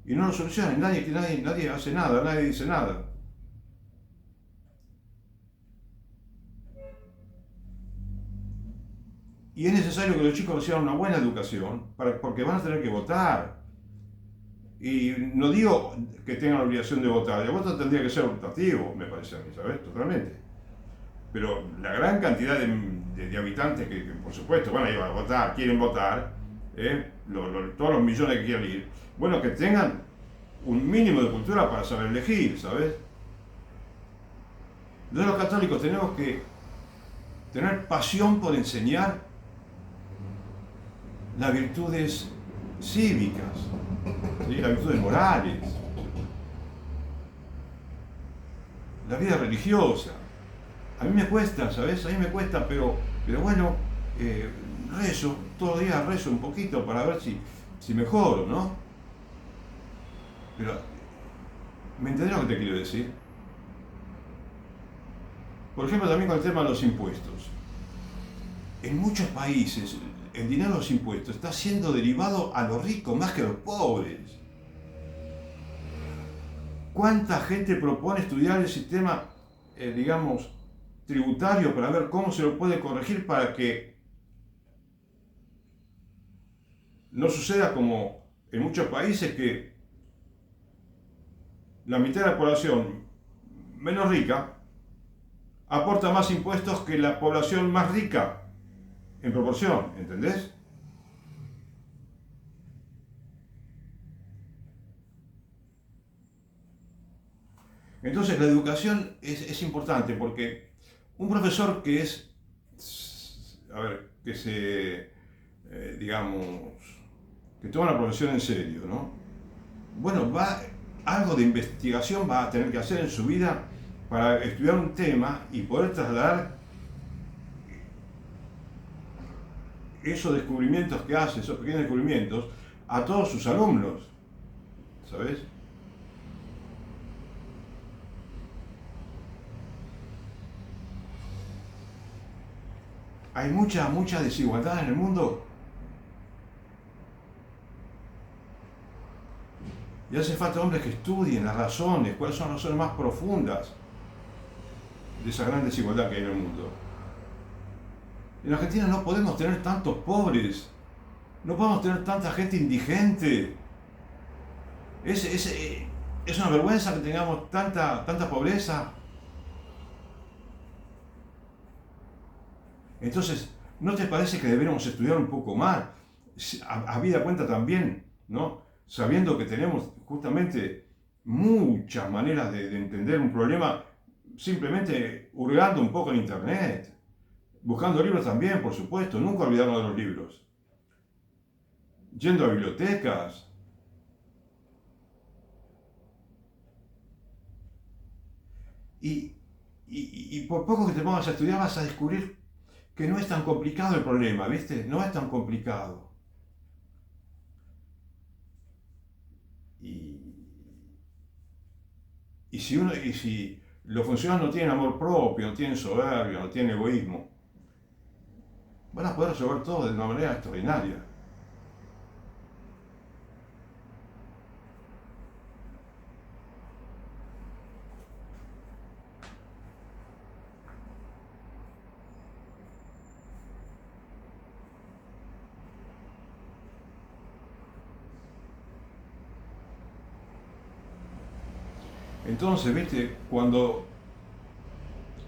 y no lo solucionan, nadie hace nada, nadie dice nada. Y es necesario que los chicos reciban una buena educación, porque van a tener que votar. Y no digo que tengan la obligación de votar, el voto tendría que ser optativo, me parece a mí, ¿sabes? Totalmente. Pero la gran cantidad de habitantes que, por supuesto, van a ir a votar, quieren votar, todos los millones que quieran ir, bueno, que tengan un mínimo de cultura para saber elegir, ¿sabes? Entonces los católicos tenemos que tener pasión por enseñar las virtudes cívicas, ¿sí? Las virtudes morales, la vida religiosa. A mí me cuesta, ¿sabes? A mí me cuesta, pero bueno, rezo, todos los días rezo un poquito para ver si mejoro, ¿no? Pero, ¿me entendés lo que te quiero decir? Por ejemplo, también con el tema de los impuestos. En muchos países el dinero de los impuestos está siendo derivado a los ricos más que a los pobres. ¿Cuánta gente propone estudiar el sistema, digamos, tributario para ver cómo se lo puede corregir para que no suceda como en muchos países que la mitad de la población menos rica aporta más impuestos que la población más rica en proporción, ¿entendés? Entonces la educación es importante porque un profesor que es, a ver, que se, digamos, que toma la profesión en serio, ¿no? Bueno, algo de investigación va a tener que hacer en su vida para estudiar un tema y poder trasladar esos descubrimientos que hace, esos pequeños descubrimientos, a todos sus alumnos, ¿sabes? Hay mucha desigualdad en el mundo y hace falta hombres que estudien las razones, cuáles son las razones más profundas de esa gran desigualdad que hay en el mundo. En Argentina no podemos tener tantos pobres, no podemos tener tanta gente indigente. Es una vergüenza que tengamos tanta pobreza. Entonces, ¿no te parece que deberíamos estudiar un poco más? Habida cuenta también, ¿no? Sabiendo que tenemos justamente muchas maneras de entender un problema simplemente hurgando un poco en internet, buscando libros también, por supuesto, nunca olvidarnos de los libros, yendo a bibliotecas. Y por poco que te pongas a estudiar vas a descubrir que no es tan complicado el problema, ¿viste? No es tan complicado. Y, y si los funcionarios no tienen amor propio, no tienen soberbia, no tienen egoísmo, van a poder resolver todo de una manera extraordinaria. Entonces, ¿viste? Cuando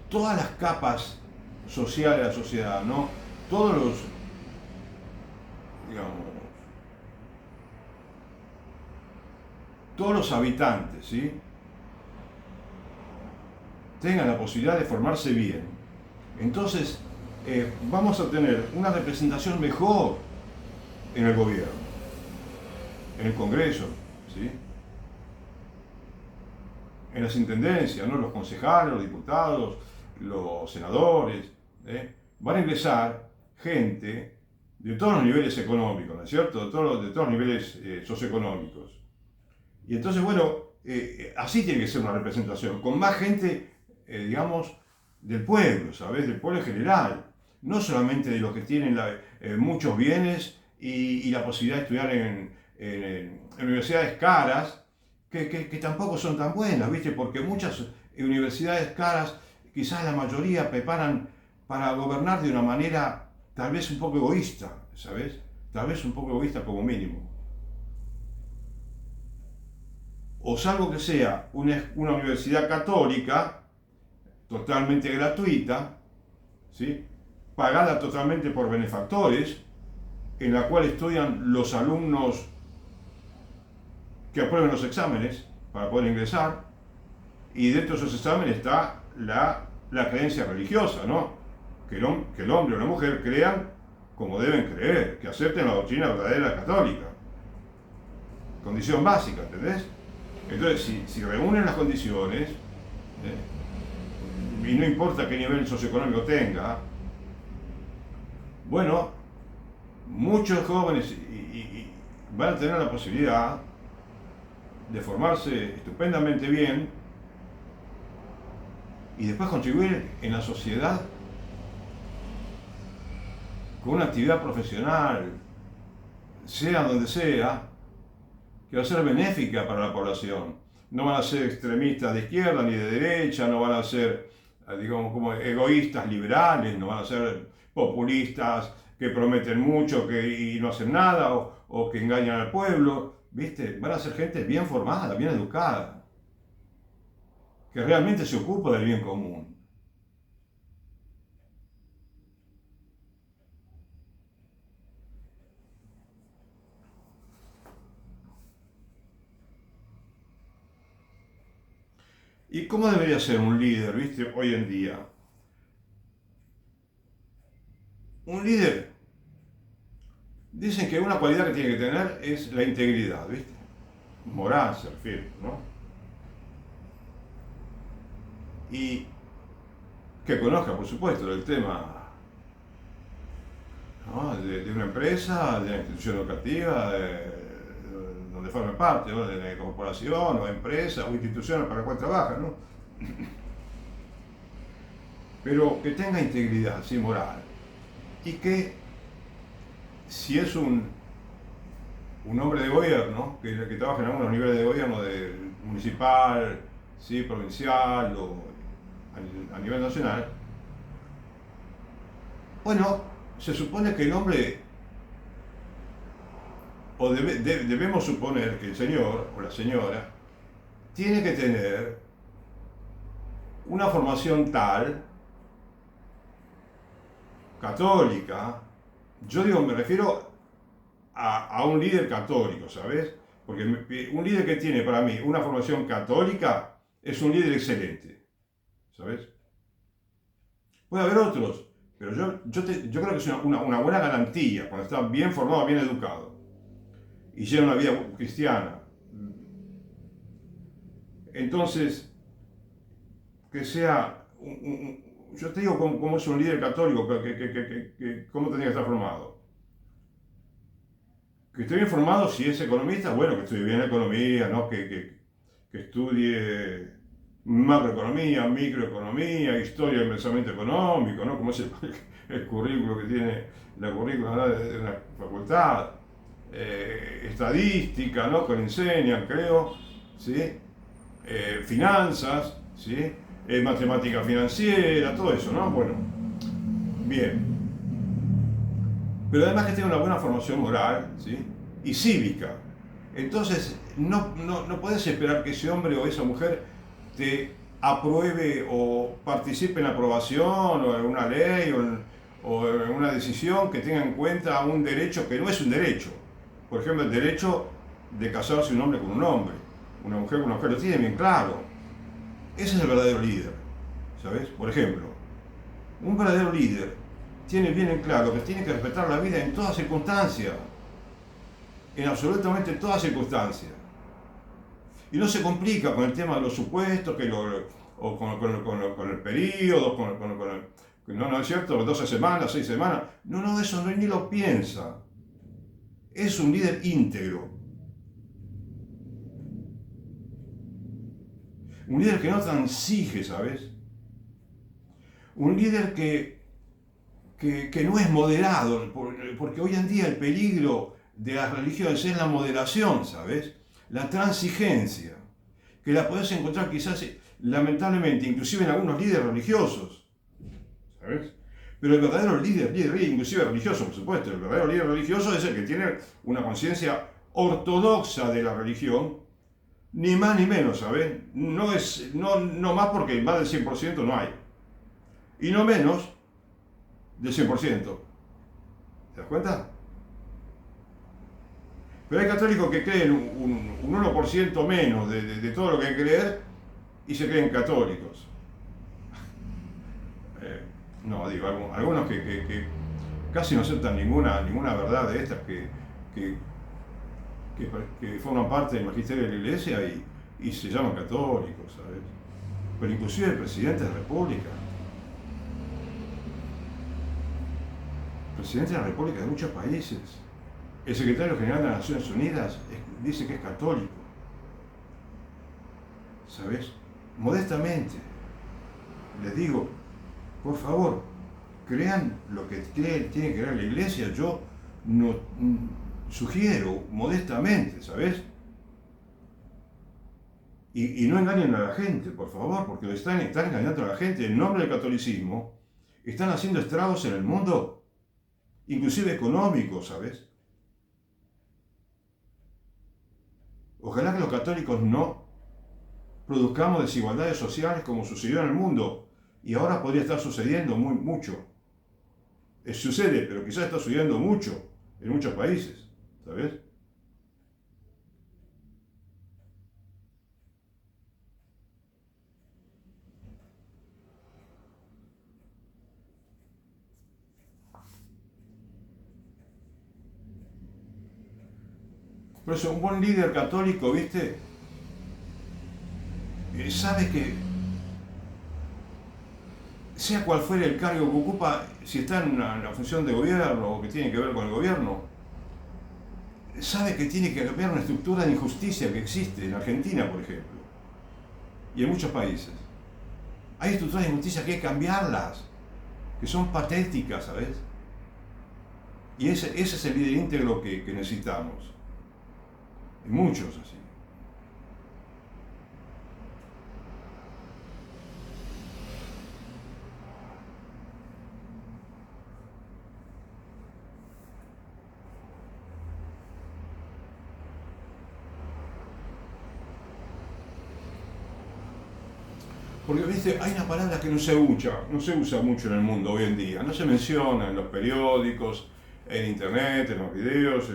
todas las capas sociales de la sociedad, ¿no? Todos los, digamos, todos los habitantes, ¿sí? Tengan la posibilidad de formarse bien, entonces vamos a tener una representación mejor en el gobierno, en el Congreso, ¿sí? En las intendencias, ¿no? Los concejales, los diputados, los senadores, van a ingresar gente de todos los niveles económicos, ¿no es cierto? De todos los niveles socioeconómicos. Y entonces, bueno, así tiene que ser una representación, con más gente, digamos, del pueblo, ¿sabes? Del pueblo en general. No solamente de los que tienen muchos bienes y la posibilidad de estudiar en universidades caras, que tampoco son tan buenas, ¿viste? Porque muchas universidades caras, quizás la mayoría preparan para gobernar de una manera tal vez un poco egoísta, ¿sabes? Tal vez un poco egoísta como mínimo. O salvo que sea una universidad católica, totalmente gratuita, ¿sí? Pagada totalmente por benefactores, en la cual estudian los alumnos que aprueben los exámenes para poder ingresar, y dentro de esos exámenes está la creencia religiosa, ¿no? Que el hombre o la mujer crean como deben creer, que acepten la doctrina verdadera católica. Condición básica, ¿entendés? Entonces, si reúnen las condiciones, y no importa qué nivel socioeconómico tenga, bueno, muchos jóvenes van a tener la posibilidad de formarse estupendamente bien y después contribuir en la sociedad con una actividad profesional, sea donde sea, que va a ser benéfica para la población. No van a ser extremistas de izquierda ni de derecha, no van a ser, digamos, como egoístas liberales, no van a ser populistas que prometen mucho y no hacen nada, o que engañan al pueblo, ¿viste? Van a ser gente bien formada, bien educada, que realmente se ocupa del bien común. ¿Y cómo debería ser un líder, viste, hoy en día? Un líder, dicen que una cualidad que tiene que tener es la integridad, viste, moral se refiere, ¿no? Y que conozca, por supuesto, el tema, ¿no? de una empresa, de una institución educativa, donde forme parte, ¿no? De la corporación o empresa o institución para la cual trabaja, ¿no? Pero que tenga integridad, sí, moral. Y que si es un hombre de gobierno, que trabaja en algunos niveles de gobierno, de municipal, ¿sí? Provincial o a nivel nacional, bueno, se supone que el hombre, o debemos suponer que el señor o la señora tiene que tener una formación tal, católica, yo digo, me refiero a un líder católico, ¿sabes? Porque un líder que tiene para mí una formación católica es un líder excelente, ¿sabes? Puede haber otros, pero yo creo que es una buena garantía cuando está bien formado, bien educado y lleva una vida cristiana. Entonces, que sea, yo te digo cómo es un líder católico, cómo tendría que estar formado. Que esté bien formado, si es economista, bueno, que estudie bien economía, ¿no? Que estudie macroeconomía, microeconomía, historia del pensamiento económico, ¿no? Como es el currículo que tiene la currícula de una facultad, estadística, ¿no? Que le enseñan, creo, ¿sí? Finanzas, ¿sí? Matemática financiera, todo eso, ¿no? Bueno, bien. Pero además que tenga una buena formación moral, ¿sí? Y cívica. Entonces, no puedes esperar que ese hombre o esa mujer te apruebe o participe en la aprobación o en una ley o en una decisión que tenga en cuenta un derecho que no es un derecho. Por ejemplo, el derecho de casarse un hombre con un hombre, una mujer con una mujer, lo tiene bien claro. Ese es el verdadero líder, ¿sabes? Por ejemplo, un verdadero líder tiene bien en claro que tiene que respetar la vida en todas circunstancias, en absolutamente todas circunstancias. Y no se complica con el tema de los supuestos, o con el periodo, no es cierto, 12 semanas, 6 semanas. No, eso ni lo piensa. Es un líder íntegro. Un líder que no transige, ¿sabes? Un líder que no es moderado, porque hoy en día el peligro de las religiones es la moderación, ¿sabes? La transigencia, que la podés encontrar quizás, lamentablemente, inclusive en algunos líderes religiosos, ¿sabes? Pero el verdadero líder, inclusive religioso, por supuesto, el verdadero líder religioso es el que tiene una conciencia ortodoxa de la religión, ni más ni menos, ¿sabes? No más porque más del 100% no hay, y no menos del 100%. ¿Te das cuenta? Pero hay católicos que creen un 1% menos de todo lo que hay que creer y se creen católicos. No, digo, algunos que casi no aceptan ninguna verdad de estas que forman parte del magisterio de la iglesia y se llaman católicos, ¿sabes? Pero inclusive el presidente de la República. Presidente de la República de muchos países. El secretario general de las Naciones Unidas dice que es católico. ¿Sabes? Modestamente. les digo, por favor, crean lo que tiene que crear la iglesia. Yo no sugiero modestamente, ¿sabes? Y no engañen a la gente, por favor, porque están engañando a la gente. En nombre del catolicismo, están haciendo estragos en el mundo, inclusive económicos, ¿sabes? Ojalá que los católicos no produzcamos desigualdades sociales como sucedió en el mundo. Y ahora podría estar sucediendo mucho. Sucede, pero quizás está sucediendo mucho en muchos países, ¿sabes? Por eso un buen líder católico, ¿viste? Sabe que sea cual fuere el cargo que ocupa, si está en una función de gobierno o que tiene que ver con el gobierno, sabe que tiene que cambiar una estructura de injusticia que existe en Argentina, por ejemplo, y en muchos países. Hay estructuras de injusticia que hay que cambiarlas, que son patéticas, ¿sabes? Y ese es el líder íntegro que necesitamos. Y muchos así. Porque, viste, hay una palabra que no se usa mucho en el mundo hoy en día. No se menciona en los periódicos, en internet, en los videos,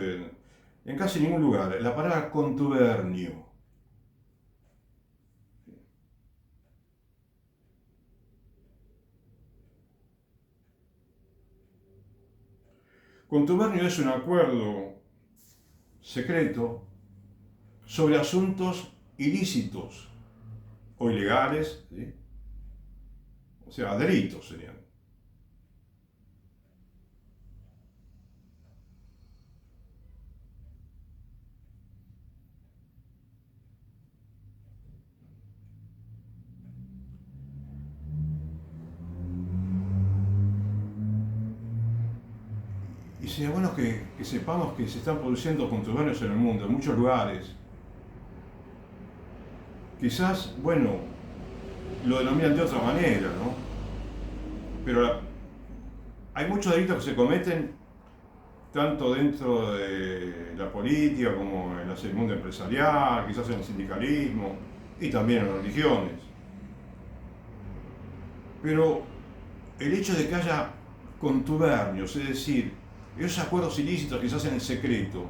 en casi ningún lugar. La palabra contubernio. Contubernio es un acuerdo secreto sobre asuntos ilícitos o ilegales, ¿sí? O sea, delitos serían. Y sería bueno que sepamos que se están produciendo contubernios en el mundo, en muchos lugares. Quizás, bueno, lo denominan de otra manera, ¿no? Pero hay muchos delitos que se cometen tanto dentro de la política como en el mundo empresarial, quizás en el sindicalismo y también en las religiones. Pero el hecho de que haya contubernios, es decir, esos acuerdos ilícitos que se hacen en secreto,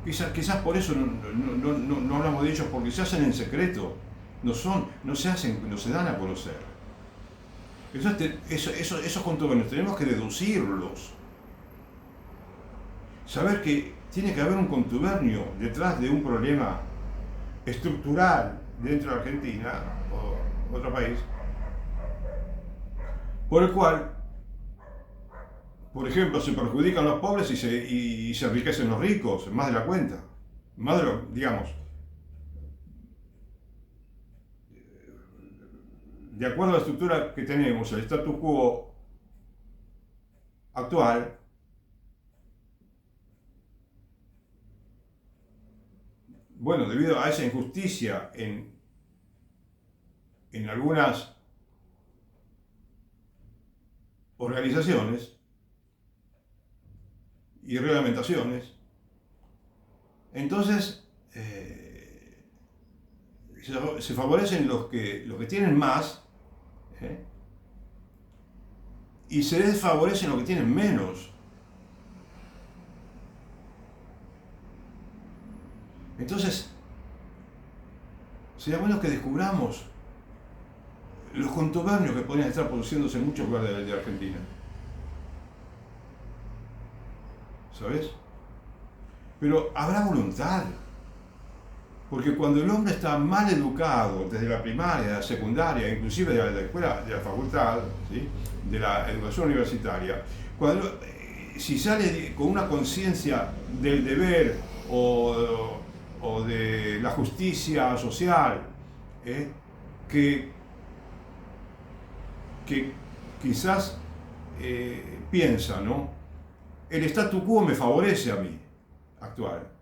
quizás por eso no hablamos de ellos, porque se hacen en secreto, no se dan a conocer. Esos contubernios tenemos que deducirlos. Saber que tiene que haber un contubernio detrás de un problema estructural dentro de Argentina o otro país, por el cual, por ejemplo, se perjudican los pobres y se enriquecen los ricos, más de la cuenta, más de lo, digamos, de acuerdo a la estructura que tenemos, el status quo actual, bueno, debido a esa injusticia en algunas organizaciones y reglamentaciones, entonces se favorecen los que tienen más, y se desfavorecen los que tienen menos. Entonces, sería bueno que descubramos los contubernios que podrían estar produciéndose en muchos lugares de Argentina. ¿Sabes? Pero habrá voluntad. Porque cuando el hombre está mal educado, desde la primaria, la secundaria, inclusive de la escuela, de la facultad, ¿sí?, de la educación universitaria, si sale con una conciencia del deber o de la justicia social, que que quizás piensa, ¿no? El statu quo me favorece a mí actuar.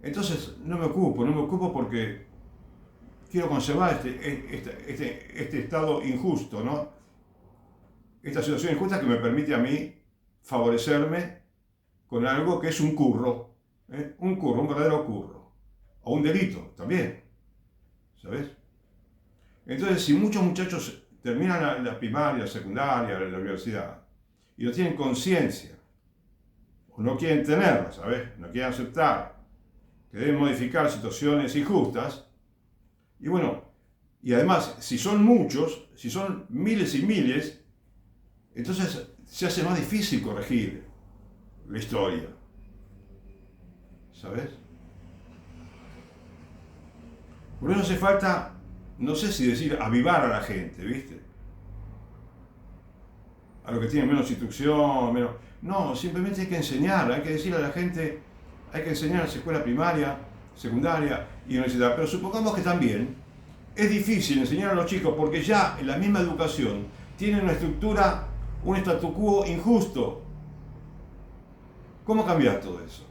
Entonces no me ocupo porque quiero conservar este estado injusto, ¿no? Esta situación injusta que me permite a mí favorecerme con algo que es un curro, ¿eh? Un verdadero curro, o un delito también, ¿sabes? Entonces, si muchos muchachos terminan la primaria, la secundaria, la universidad, y no tienen conciencia, o no quieren tenerla, ¿sabes? No quieren aceptar que deben modificar situaciones injustas, y bueno, y además, si son muchos, si son miles y miles, entonces se hace más difícil corregir la historia, ¿sabes? Por eso hace falta, no sé si decir avivar a la gente, ¿viste? A los que tienen menos instrucción, menos... No, simplemente hay que enseñar, hay que decir a la gente, hay que enseñar en la escuela primaria, secundaria y universidad. Pero supongamos que también es difícil enseñar a los chicos porque ya en la misma educación tienen una estructura, un statu quo injusto. ¿Cómo cambiar todo eso?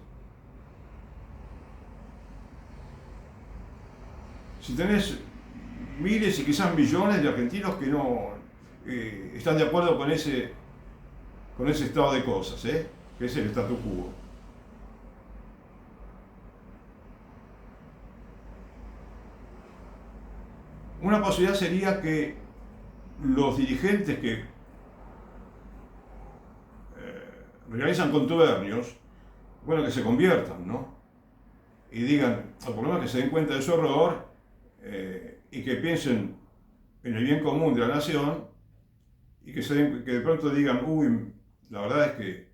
Si tenés miles y quizás millones de argentinos que no están de acuerdo con ese estado de cosas, que es el statu quo. Una posibilidad sería que los dirigentes que realizan contubernios, bueno, que se conviertan, ¿no? Y digan, o por lo menos que se den cuenta de su error y que piensen en el bien común de la nación y que de pronto digan, uy, la verdad es que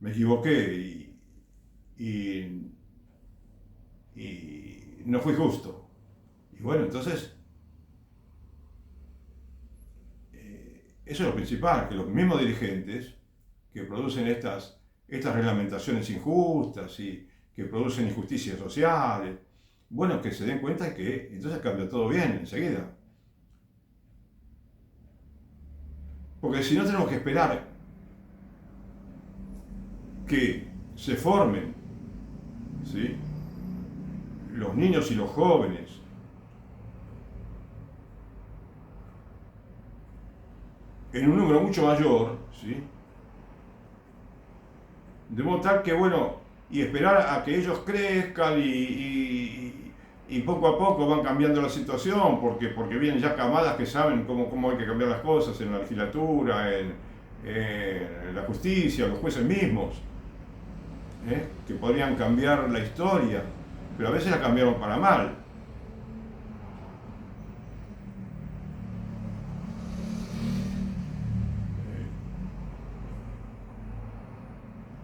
me equivoqué y no fui justo. Y bueno, entonces, eso es lo principal, que los mismos dirigentes que producen estas reglamentaciones injustas y que producen injusticias sociales, bueno, que se den cuenta que entonces cambia todo bien enseguida. Porque si no tenemos que esperar que se formen, ¿sí?, los niños y los jóvenes en un número mucho mayor, ¿sí?, de modo tal que, bueno, y esperar a que ellos crezcan y poco a poco van cambiando la situación, porque vienen ya camadas que saben cómo hay que cambiar las cosas en la legislatura, en la justicia, los jueces mismos, que podrían cambiar la historia, pero a veces la cambiaron para mal.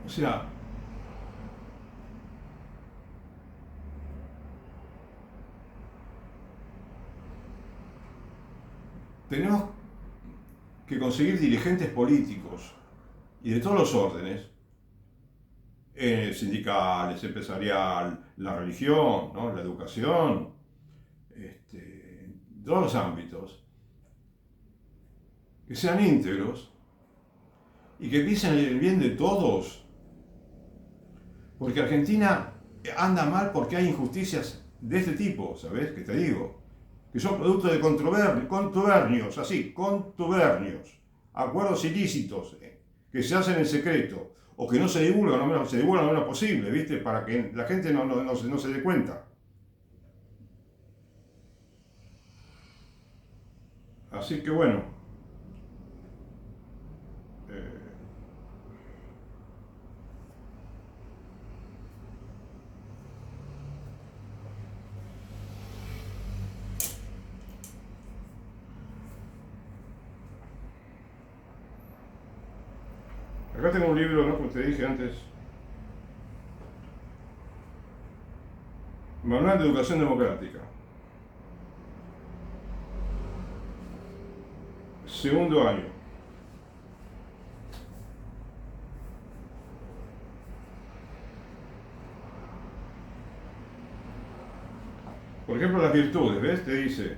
O sea, tenemos que conseguir dirigentes políticos y de todos los órdenes, sindicales, empresarial, la religión, ¿no?, la educación, todos los ámbitos, que sean íntegros y que piensen en el bien de todos. Porque Argentina anda mal porque hay injusticias de este tipo, ¿sabes? Que te digo, que son producto de contubernios, así, contubernios, acuerdos ilícitos que se hacen en secreto o que no se divulgan, se divulgan lo menos posible, ¿viste? Para que la gente no se dé cuenta. Así que bueno, acá tengo un libro, ¿no?, como te dije antes, Manual de Educación Democrática. Segundo año. Por ejemplo, las virtudes, ¿ves? Te dice,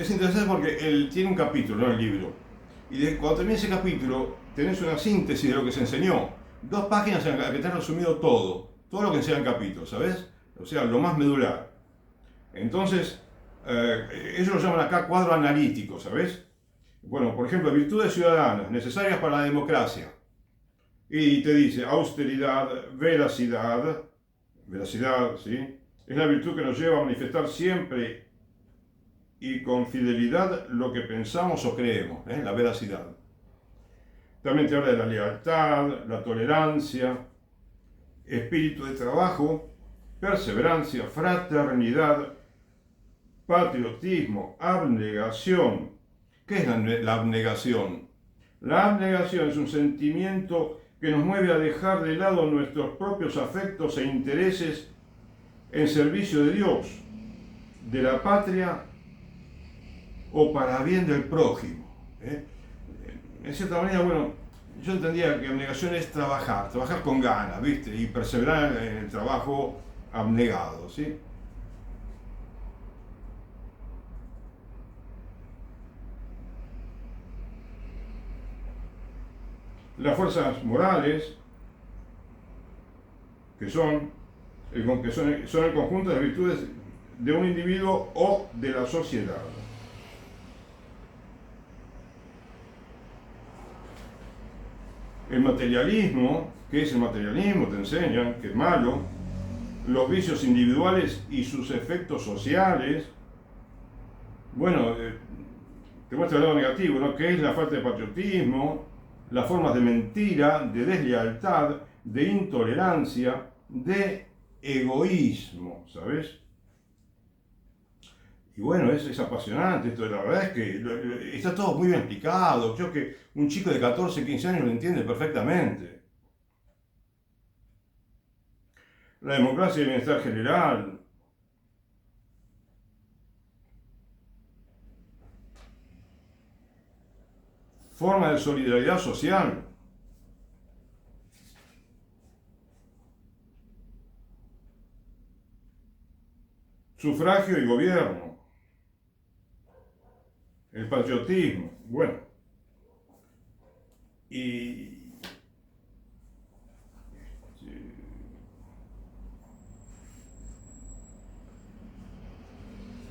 es interesante porque él tiene un capítulo, ¿no? El libro. Cuando termina ese capítulo, tenés una síntesis de lo que se enseñó. 2 páginas en las que te han resumido todo lo que enseña el capítulo, ¿sabes? O sea, lo más medular. Entonces, ellos lo llaman acá cuadro analítico, ¿sabes? Bueno, por ejemplo, virtudes ciudadanas necesarias para la democracia. Y te dice austeridad, veracidad, ¿sí? Es la virtud que nos lleva a manifestar siempre y con fidelidad lo que pensamos o creemos, la veracidad. También te habla de la lealtad, la tolerancia, espíritu de trabajo, perseverancia, fraternidad, patriotismo, abnegación. ¿Qué es la abnegación? La abnegación es un sentimiento que nos mueve a dejar de lado nuestros propios afectos e intereses en servicio de Dios, de la patria o para bien del prójimo. En cierta manera, bueno, yo entendía que abnegación es trabajar con ganas, ¿viste? Y perseverar en el trabajo abnegado, ¿sí? Las fuerzas morales, que son el conjunto de las virtudes de un individuo o de la sociedad. El materialismo, ¿qué es el materialismo? Te enseñan que es malo. Los vicios individuales y sus efectos sociales. Bueno, te muestra el lado negativo, ¿no? ¿Qué es la falta de patriotismo? Las formas de mentira, de deslealtad, de intolerancia, de egoísmo, ¿sabes? Y bueno, es apasionante esto, la verdad es que está todo muy bien explicado. Creo que un chico de 14, 15 años lo entiende perfectamente. La democracia y el bienestar general. Forma de solidaridad social. Sufragio y gobierno. El patriotismo. Bueno. Y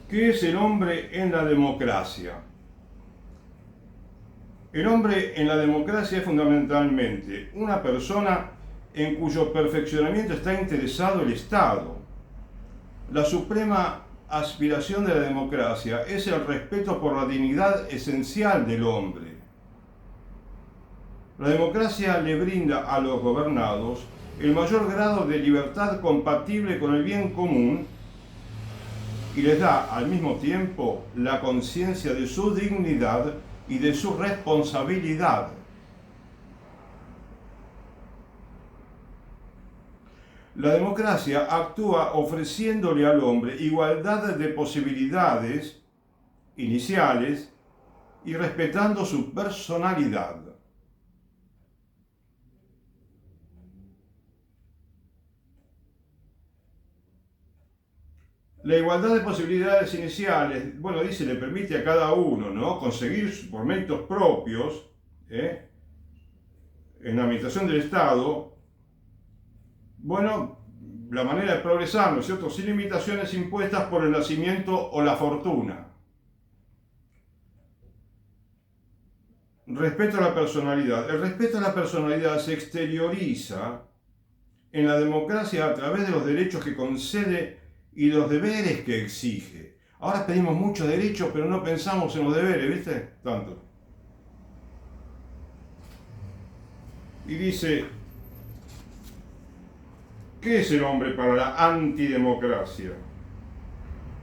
¿qué es el hombre en la democracia? El hombre en la democracia es fundamentalmente una persona en cuyo perfeccionamiento está interesado el Estado. La suprema aspiración de la democracia es el respeto por la dignidad esencial del hombre. La democracia le brinda a los gobernados el mayor grado de libertad compatible con el bien común y les da al mismo tiempo la conciencia de su dignidad y de su responsabilidad. La democracia actúa ofreciéndole al hombre igualdad de posibilidades iniciales y respetando su personalidad. La igualdad de posibilidades iniciales, bueno, dice, le permite a cada uno, ¿no?, conseguir por méritos propios, en la administración del Estado, bueno, la manera de progresar, ¿no es cierto?, sin limitaciones impuestas por el nacimiento o la fortuna. Respeto a la personalidad. El respeto a la personalidad se exterioriza en la democracia a través de los derechos que concede y los deberes que exige. Ahora pedimos muchos derechos, pero no pensamos en los deberes, ¿viste? Tanto. Y dice, ¿qué es el hombre para la antidemocracia?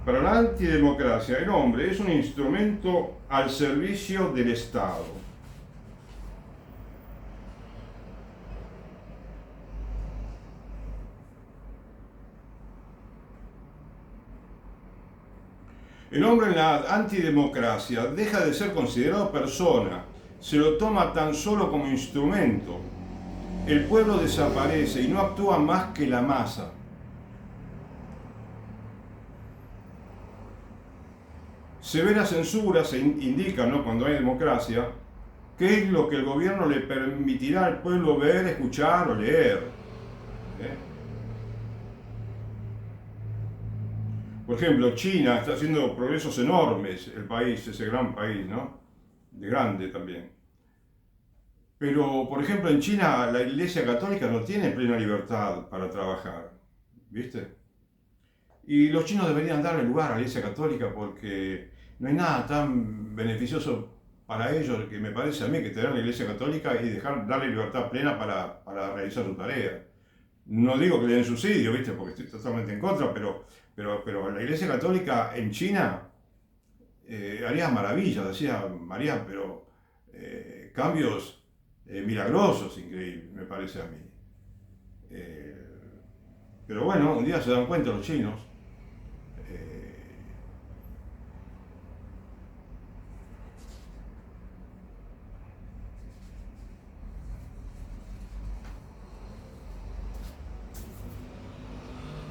Para la antidemocracia, el hombre es un instrumento al servicio del Estado. El hombre en la antidemocracia deja de ser considerado persona, se lo toma tan solo como instrumento. El pueblo desaparece y no actúa más que la masa. severa censura se indica, ¿no?, cuando hay democracia, qué es lo que el gobierno le permitirá al pueblo ver, escuchar o leer. ¿eh? Por ejemplo, China está haciendo progresos enormes, el país, ese gran país, ¿no? De grande también. Pero, por ejemplo, en China la Iglesia Católica no tiene plena libertad para trabajar, ¿viste? Y los chinos deberían darle lugar a la Iglesia Católica porque no hay nada tan beneficioso para ellos que me parece a mí que tener la Iglesia Católica y darle libertad plena para realizar su tarea. No digo que le den subsidio, ¿viste? Porque estoy totalmente en contra, pero la Iglesia Católica en China haría maravillas, decía María, pero cambios milagrosos, increíbles, me parece a mí. Pero bueno, un día se dan cuenta los chinos.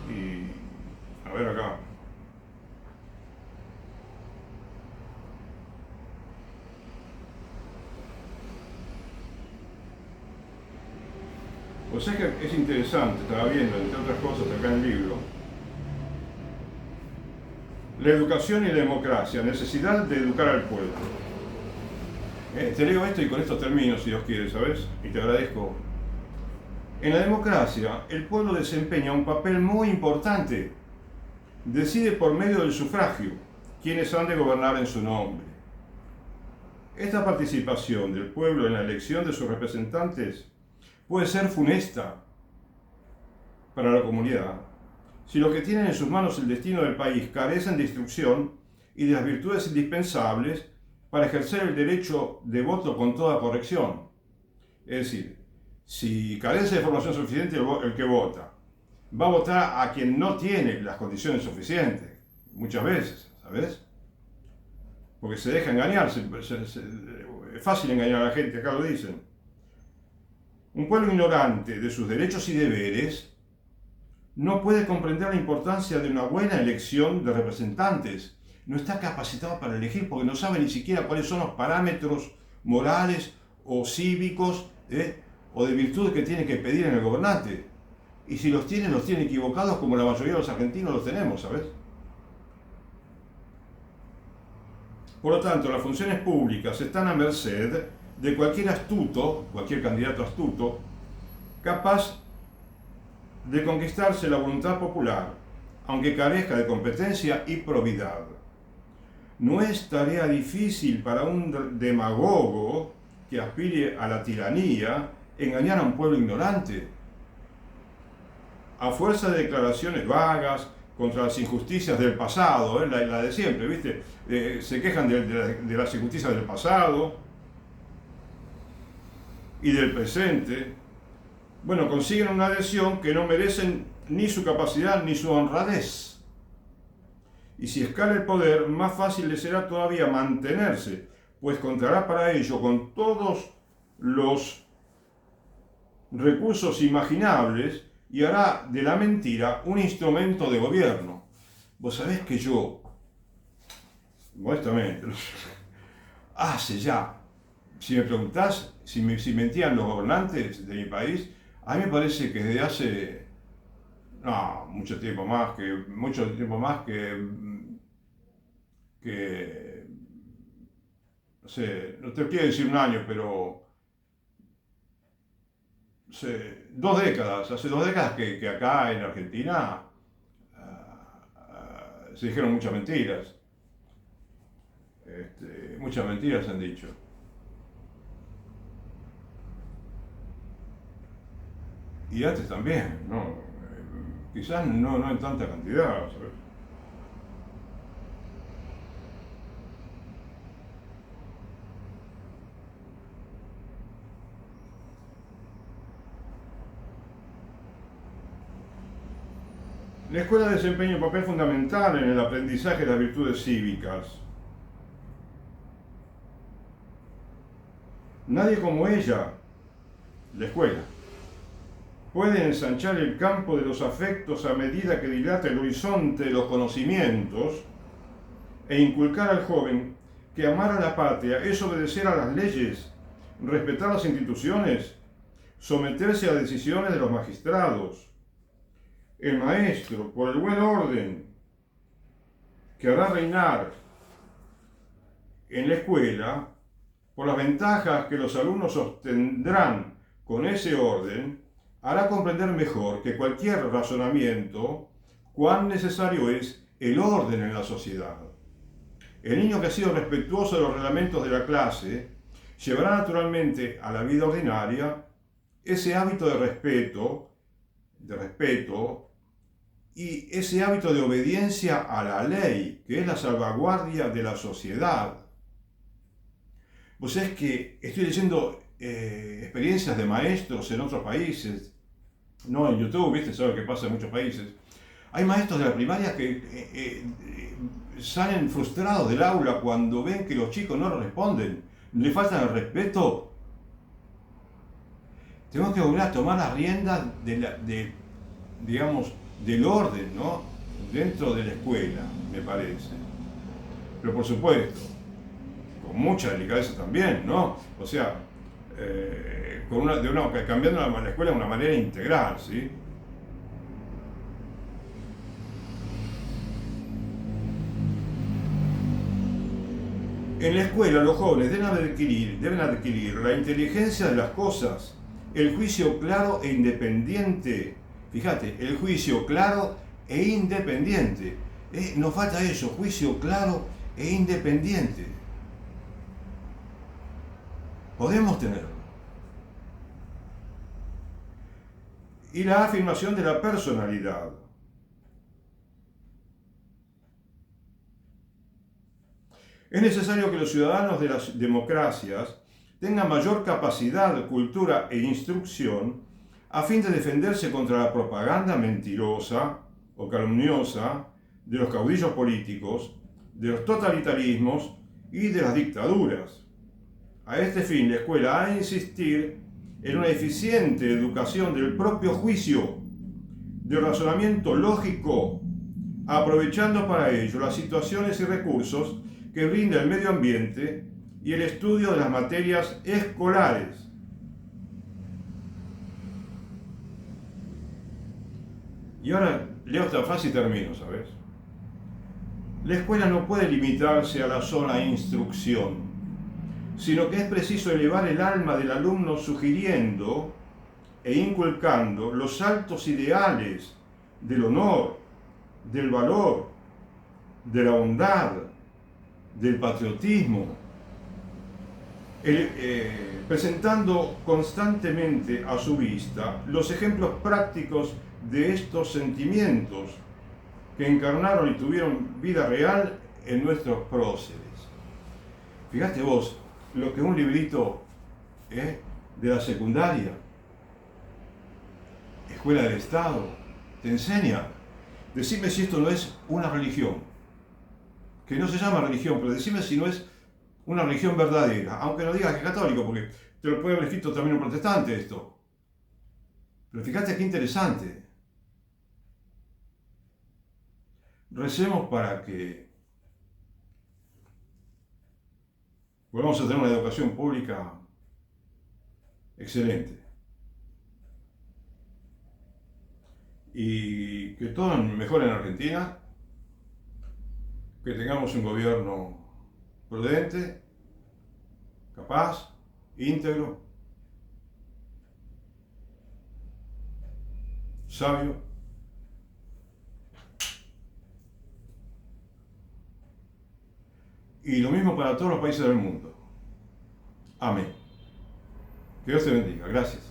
Y a ver acá. O sea que es interesante, estaba viendo, entre otras cosas, acá en el libro, la educación y la democracia, necesidad de educar al pueblo. Te leo esto y con esto termino, si Dios quiere, ¿sabes? Y te agradezco. En la democracia, el pueblo desempeña un papel muy importante. Decide por medio del sufragio quiénes han de gobernar en su nombre. Esta participación del pueblo en la elección de sus representantes puede ser funesta para la comunidad si los que tienen en sus manos el destino del país carecen de instrucción y de las virtudes indispensables para ejercer el derecho de voto con toda corrección. Es decir, si carece de formación suficiente el que vota, va a votar a quien no tiene las condiciones suficientes, muchas veces, ¿sabes? Porque se deja engañar, es fácil engañar a la gente, acá lo dicen. Un pueblo ignorante de sus derechos y deberes no puede comprender la importancia de una buena elección de representantes. No está capacitado para elegir porque no sabe ni siquiera cuáles son los parámetros morales o cívicos o de virtud que tiene que pedir en el gobernante. Y si los tiene equivocados como la mayoría de los argentinos los tenemos, ¿sabes? Por lo tanto, las funciones públicas están a merced de cualquier astuto, cualquier candidato astuto, capaz de conquistarse la voluntad popular, aunque carezca de competencia y probidad. No es tarea difícil para un demagogo que aspire a la tiranía engañar a un pueblo ignorante. A fuerza de declaraciones vagas contra las injusticias del pasado, la de siempre, ¿viste? Se quejan de las injusticias del pasado y del presente. Bueno, consiguen una adhesión que no merecen ni su capacidad ni su honradez. Y si escala el poder, más fácil le será todavía mantenerse, pues contará para ello con todos los recursos imaginables y hará de la mentira un instrumento de gobierno. Vos sabés que yo, modestamente, hace ya, si me preguntás si mentían los gobernantes de mi país, a mí me parece que desde hace mucho tiempo más que no sé, no te quiero decir un año, pero hace 2 décadas que acá en Argentina se dijeron muchas mentiras. Muchas mentiras se han dicho. Y antes también, ¿no? Quizás no en tanta cantidad, ¿sabes? La escuela desempeña un papel fundamental en el aprendizaje de las virtudes cívicas. Nadie como ella, la escuela, puede ensanchar el campo de los afectos a medida que dilata el horizonte de los conocimientos e inculcar al joven que amar a la patria es obedecer a las leyes, respetar las instituciones, someterse a decisiones de los magistrados. El maestro, por el buen orden que hará reinar en la escuela, por las ventajas que los alumnos obtendrán con ese orden, hará comprender mejor que cualquier razonamiento cuán necesario es el orden en la sociedad. El niño que ha sido respetuoso de los reglamentos de la clase llevará naturalmente a la vida ordinaria ese hábito de respeto y ese hábito de obediencia a la ley, que es la salvaguardia de la sociedad. Pues es que estoy leyendo experiencias de maestros en otros países, no en YouTube, ¿viste? ¿Sabes qué pasa en muchos países? Hay maestros de la primaria que salen frustrados del aula cuando ven que los chicos no responden, le faltan el respeto. Tenemos que volver a tomar las riendas digamos, del orden, ¿no? Dentro de la escuela, me parece. Pero por supuesto, con mucha delicadeza también, ¿no? O sea, cambiando la escuela de una manera integral, ¿sí? En la escuela los jóvenes deben adquirir la inteligencia de las cosas, el juicio claro e independiente. Fíjate, el juicio claro e independiente. Nos falta eso, juicio claro e independiente. Podemos tenerlo. Y la afirmación de la personalidad. Es necesario que los ciudadanos de las democracias tengan mayor capacidad, cultura e instrucción a fin de defenderse contra la propaganda mentirosa o calumniosa de los caudillos políticos, de los totalitarismos y de las dictaduras. A este fin, la escuela ha de insistir en una eficiente educación del propio juicio, del razonamiento lógico, aprovechando para ello las situaciones y recursos que brinda el medio ambiente y el estudio de las materias escolares. Y ahora leo esta frase y termino, ¿sabes? La escuela no puede limitarse a la sola instrucción, sino que es preciso elevar el alma del alumno sugiriendo e inculcando los altos ideales del honor, del valor, de la bondad, del patriotismo, presentando constantemente a su vista los ejemplos prácticos de estos sentimientos que encarnaron y tuvieron vida real en nuestros próceres. Fíjate vos lo que un librito de la secundaria, escuela del Estado, te enseña. Decime si esto no es una religión, que no se llama religión, pero decime si no es una religión verdadera, aunque no digas que es católico, porque te lo puede haber escrito también un protestante esto. Pero fíjate qué interesante. Recemos para que volvamos a tener una educación pública excelente. Y que todo mejore en Argentina, que tengamos un gobierno prudente, capaz, íntegro, sabio. Y lo mismo para todos los países del mundo. Amén. Que Dios te bendiga. Gracias.